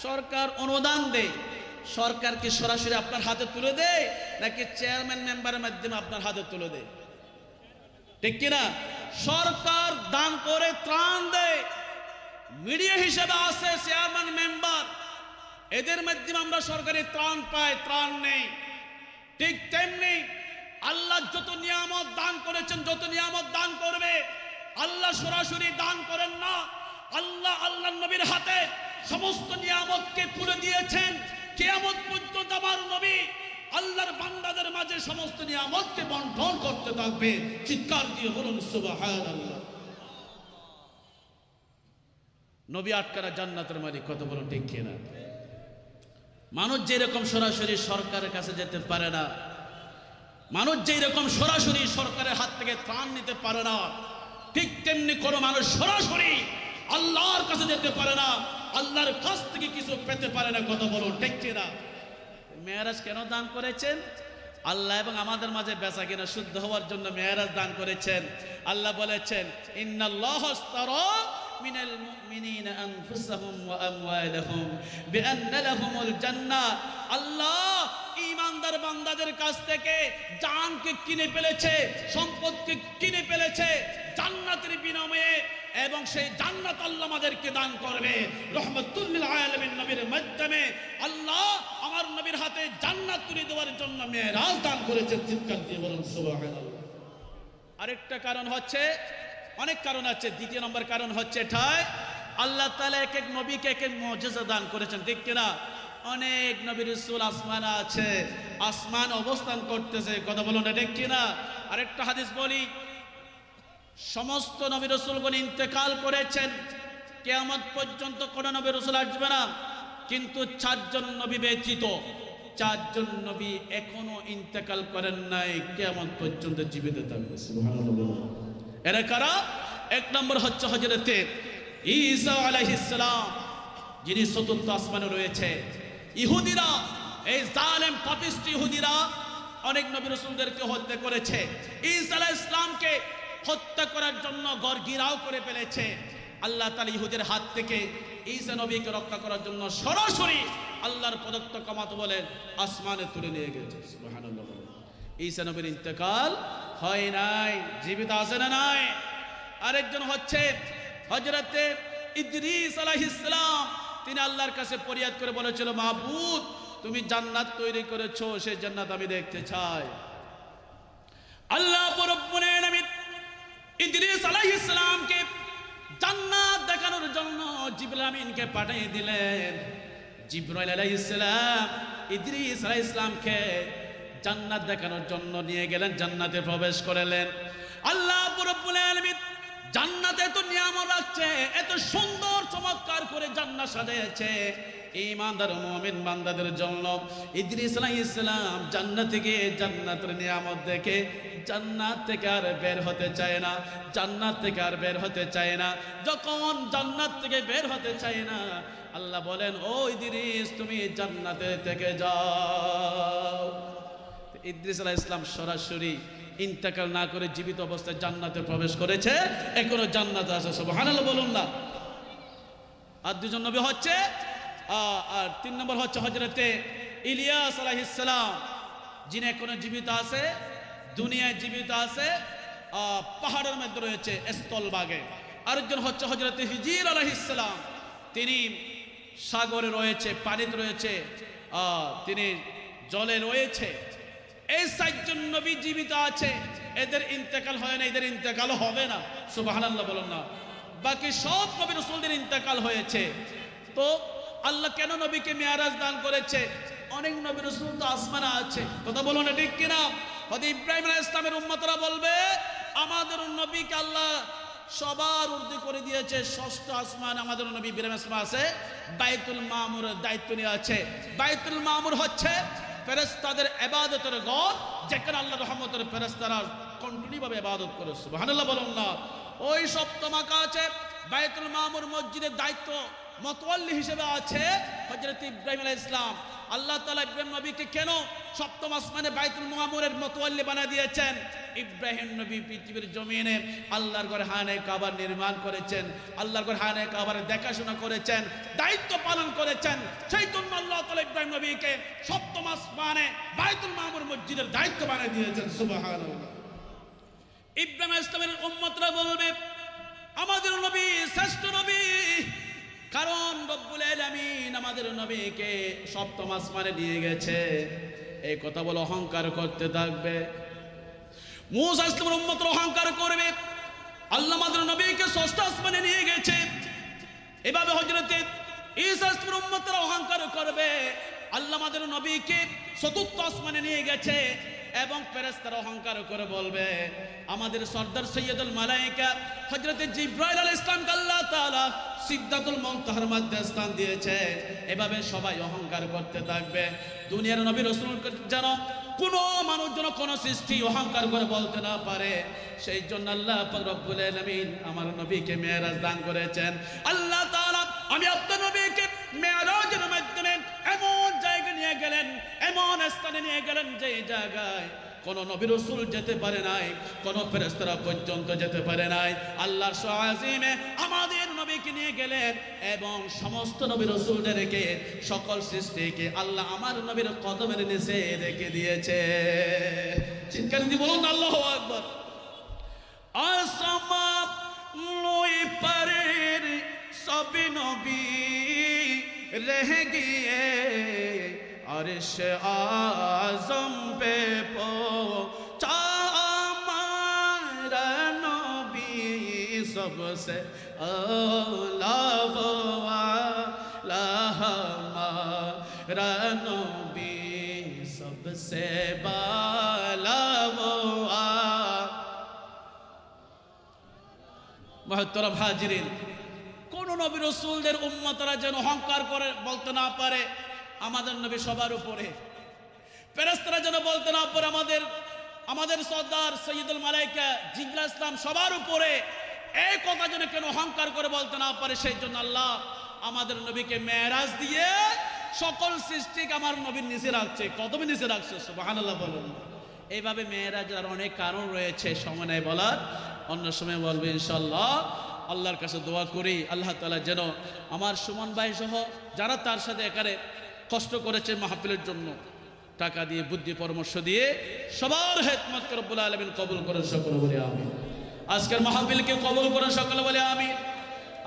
সরকার অনুদান দেয়, সরকার কি সরাসরি আপনার হাতে তুলে দেয় নাকি চেয়ারম্যান মেম্বারের মাধ্যমে আপনার হাতে তুলে দেয়, ঠিক কিনা? সরকার দান করে ত্রাণ দেয়, মিডিয়া হিসেবে আছে চেয়ারম্যান মেম্বার, এদের মাধ্যমে আমরা সরকারি ত্রাণ পাই, ত্রাণ নেই। ঠিক তেমনি আল্লাহ যত নিয়ামত দান করেছেন, যত নিয়ামত দান করবে, আল্লাহ সরাসরি দান করেন না। আল্লাহ আল্লাহর নবীর হাতে সমস্ত নিয়ামতকে তুলে দিয়েছেন। কিয়ামত পর্যন্ত আমার নবী আল্লাহর বান্দাদের মাঝে সমস্ত নিয়ামতকে বন্টন করতে থাকবে। চিৎকার দিয়ে বলুন সুবহানাল্লাহ। নবী আটকারা জান্নাতের মালিক, কথা বলুন ঠিক কিনা? মানুষ যেরকম সরাসরি সরকারের কাছে যেতে পারে না, মানুষ যেরকম সরাসরি সরকারের হাত থেকে ত্রাণ নিতে পারে না, ঠিক তেমনি কোনো মানুষ সরাসরি আল্লাহর কাছে যেতে পারে না, আল্লাহর কাছ থেকে কিছু পেতে পারে না, কথা বলুন ঠিক কিনা? মেরাজ কেন দান করেছেন? আল্লাহ এবং আমাদের মাঝে বেচা কিনা শুদ্ধ হওয়ার জন্য মেরাজ দান করেছেন। আল্লাহ বলেছেন ইন্নাল্লাহা আশতারা মিনাল মুমিনিনা আনফুসাহুম ওয়া আমওয়ালাহুম বিআন্না লাহুমুল জান্নাহ। আল্লাহ ঈমানদার বান্দাদের কাছ থেকে জানকে কিনে ফেলেছে, সম্পদকে কিনে ফেলেছে জান্নাতের বিনিময়ে, এবং সেই জান্নাত আল্লাহ আমাদেরকে দান করবে রাহমাতুল লিল আলামিন নবীর মাধ্যমে। আল্লাহ আমার নবীর হাতে জান্নাত তুলে দেওয়ার জন্য মেরাজ দান করেছেন। চিৎকার দিয়ে বলুন সুবহানাল্লাহ। আরেকটা কারণ হচ্ছে, অনেক কারণ আছে, দ্বিতীয় নম্বর কারণ হচ্ছে এটাই, আল্লাহ তাআলা এক এক নবীকে এক এক মুজিজা দান করেছেন, ঠিক কিনা? অনেক নবী রাসূল আসমানে আছে, আসমান অবস্থান করতেছে, কথা বলুন না, ঠিক কিনা? আরেকটা হাদিস বলি, সমস্ত নবী রাসূলগণ ইন্তেকাল করেছেন, কিয়ামত পর্যন্ত কোন নবী রাসূল আসবে না, কিন্তু 4 জন নবী ব্যতীত 4 জন নবী এখনো ইন্তেকাল করেন নাই, কিয়ামত পর্যন্ত জীবিত থাকবে। সুবহানাল্লাহ। এরা কারা? এক নম্বর হচ্ছে হযরতে ঈসা আলাইহিস সালাম, যিনি চতুর্থ আসমানে রয়েছে। ইহুদিরা, এই জালেম পাপিষ্ঠ ইহুদিরা অনেক নবী রাসূলদেরকে হত্যা করেছে। ঈসা আলাইহিস সালামকে হত্যা করার জন্য ঘর ঘিরাও করে ফেলেছে। আল্লাহ তাআলা ইহুদের হাত থেকে ঈসা নবীকে রক্ষা করার জন্য সরাসরি আল্লাহর প্রদত্ত কামাত বলে আসমানে তুলে নিয়ে গেছে। সুবহানাল্লাহ। ঈসা নবীর ইন্তেকাল হয় নাই, জীবিত আছে না নাই? আরেকজন হচ্ছে হযরতে ইদ্রিস আলাইহিস সালাম, তিনি আল্লাহর কাছে ফরিয়াদ করে বলেছিল, মাবুদ তুমি জান্নাত তৈরি করেছো, সেই জান্নাত আমি দেখতে চাই। আল্লাহ রব্বুল আলামিন ইদ্রিস আলাইহিস সালামকে জান্নাত দেখানোর জন্য জিবরাইল আমিনকে পাঠিয়ে দিলেন। জিবরাইল আলাইহিস সালাম ইদ্রিস আলাইহিস সালামকে জান্নাত দেখানোর জন্য নিয়ে গেলেন, জান্নাতে প্রবেশ করালেন। আল্লাহ রাব্বুল আলামিন জান্নাতে এত নিয়ামত রাখছে, এত সুন্দর চমৎকার করে জান্নাত সাজিয়েছে ঈমানদার মুমিন বান্দাদের জন্য। ইদ্রিস আলাইহিস সালাম জান্নাত থেকে জান্নাতের নিয়ামত দেখে জান্নাত থেকে আর বের হতে চায় না, জান্নাত থেকে আর বের হতে চায় না। যখন জান্নাত থেকে বের হতে চায় না, আল্লাহ বলেন, ও ইদ্রিস তুমি জান্নাতে থেকে যাও। ইদ্রিস আলাইহিস সালাম সরাসরি ইন্তেকাল না করে জীবিত অবস্থায় জান্নাতে প্রবেশ করেছে, এখনো জান্নাতে আছে। সুবহানাল্লাহ বলুন না। আর দুজন নবী হচ্ছে, আর 3 নম্বর হচ্ছে হযরতে ইলিয়াস আলাইহিস সালাম, যিনি এখনো জীবিত আছে, দুনিয়ায় জীবিত আছে, পাহাড়ের মধ্যে রয়েছে স্থলভাগে। আরেকজন হচ্ছে হযরতে হিজর আলাইহিস সালাম, তিনি সাগরে রয়েছে, পানিতে রয়েছে, তিনি জলে রয়েছে। এই 4 জন নবী জীবিত আছে, এদের ইন্তেকাল হয় না, এদের ইন্তেকাল হবে না। সুবহানাল্লাহ বলুন না। বাকি সব নবী রাসূলদের ইন্তেকাল হয়েছে। তো আল্লাহ কেন নবীকে মেরাজ দান করেছে? অনেক নবী রাসূল তো আসমানে আছে, কথা বলুন না, ঠিক কিনা? হযরত ইব্রাহিম আলাইহিস সালামের উম্মতরা বলবে, আমাদের নবীকে আল্লাহ সবার ঊর্ধ্বে করে দিয়েছে। ষষ্ঠ আসমান আমাদের নবী ইব্রাহিম ইসলাম আছে, বাইতুল মামুরের দায়িত্ব নিয়ে আছে। বাইতুল মামুর হচ্ছে ফেরেশতাদের ইবাদতের ঘর, যেখানে আল্লাহর রহমতের ফেরেশতারা কন্টিনিউ ভাবে ইবাদত করে। সুবহানাল্লাহ বলুন না। ওই সপ্তম আকাশে বাইতুল মামুর মসজিদের দায়িত্ব মতওয়াল্লি হিসেবে আছে হযরত ইব্রাহিম আলাইহিস সালাম। আল্লাহ তাআলা ইব্রাহিম নবীকে কেন সপ্তম আসমানে বাইতুল মামুরের মতওয়াল্লি বানিয়ে দিয়েছেন? ইব্রাহিম নবী পৃথিবীর জমিনে আল্লাহর ঘর হানে কাবা নির্মাণ করেছেন, আল্লাহর ঘর হানে কাবার দেখাশোনা করেছেন, দায়িত্ব পালন করেছেন। সেই জন্য আল্লাহ তাআলা ইব্রাহিম নবীকে সপ্তম আসমানে বাইতুল মামুর মসজিদের দায়িত্ব বানিয়ে দিয়েছেন। সুবহানাল্লাহ। ইব্রাহিম ইসলামের উম্মতরা বলবে আমাদের নবী শ্রেষ্ঠ নবী, কারণ রব্বুল আলামিন আমাদের নবীকে সপ্তম আসমানে নিয়ে গেছে। এই কথা বলে অহংকার করতে থাকবে। মূসা ইসলামের উম্মতরা অহংকার করবে, আল্লাহ আমাদের নবীকে ষষ্ঠ আসমানে নিয়ে গেছে। এভাবে হযরত ঈসা ইসলামের উম্মতরা অহংকার করবে, আল্লাহ আমাদের নবীকে চতুর্থ আসমানে নিয়ে গেছে। এবং ফেরেশতারা অহংকার করে বলবে আমাদের সর্দার সৈয়দুল মালায়েকা হযরত জিবরাইল আলাইহিস সালামকে আল্লাহ তাআলা সিদরাতুল মুনতাহার মধ্যে স্থান দিয়েছে। এভাবে সবাই অহংকার করতে থাকবে। দুনিয়ার নবী রাসূল যেন কোনো মানুষ যেন কোনো সৃষ্টি অহংকার করে বলতে না পারে, সেই জন্য আল্লাহ পাক রব্বুল আলামিন আমার নবীকে মেরাজ দান করেছেন। আল্লাহ তাআলা আমি আপনার নবীকে মেরাজের মাধ্যমে এমন জায়গায় নিয়ে গেলেন, এমন স্থানে নিয়ে গেলেন যে জায়গায় কোন নবী রাসূল যেতে পারে নাই, কোন ফেরেশতারা পর্যন্ত যেতে পারে নাই। আল্লাহর শাআজিমে আমাদের নবীকে নিয়ে গেলেন এবং সমস্ত নবী রাসূলদেরকে সকল সৃষ্টিকে আল্লাহ আমার নবীর কদমের নিচে রেখে দিয়েছে। চিৎকার দিয়ে বলুন আল্লাহু আকবার। আসমান লই পারের সব নবী रह गए अर्श आज़म पे पहुंचा हमारा नबी सबसे आला वो आला हमारा नबी सबसे बाला वो मुहतरम हाजिरीन, কোন নবী রাসূলদের উম্মতরা যেন অহংকার করে বলতে না পারে আমাদের নবী সবার উপরে। ফেরেশতারা যেন বলতে না পারে আমাদের সর্দার সৈয়দুল মালায়েকা জিবরাইল আলাইহিস সালাম সবার উপরে। এই কথা যেন কেন অহংকার করে বলতে না পারে, সেই জন্য আল্লাহ আমাদের নবীকে মেরাজ দিয়ে সকল সৃষ্টিকে আমার নবীর নিচে রাখছে, কদমের নিচে রাখছে। সুবহানাল্লাহ বলুন। এইভাবে মেরাজের অনেক কারণ রয়েছে, সময় নাই বলার, অন্য সময় বলবো ইনশাআল্লাহ। আল্লাহর কাছে দোয়া করি আল্লাহ তাআলা যেন আমার সুমন ভাই সহ যারা তার সাথে একারে কষ্ট করেছে মাহফিলের জন্য, টাকা দিয়ে বুদ্ধি পরামর্শ দিয়ে সবার হিদমত রব্বুল আলামিন কবুল করেন, সকলে বলি আমিন। আজকের মাহফিলকে কবুল করেন, সকলে বলি আমিন।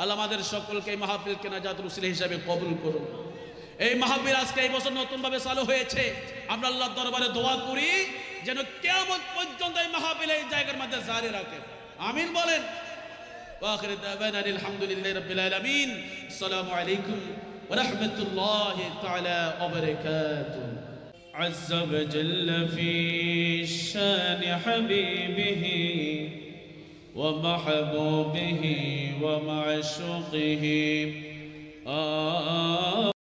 আল্লাহ আমাদের সকলকে এই মাহফিলকে নাজাতুল উসিলা হিসাবে কবুল করুন। এই মাহফিল আজকে এই বছর নতুনভাবে চালু হয়েছে, আমরা আল্লাহর দরবারে দোয়া করি যেন কিয়ামত পর্যন্ত এই মাহফিল এই জায়গার মধ্যে জারি রাখে। আমিন বলেন। وآخر دعوانا الحمد لله رب العالمين. السلام عليكم ورحمة الله تعالى وبركاته. عز وجل في شان حبيبه ومحبوبه ومعشوقه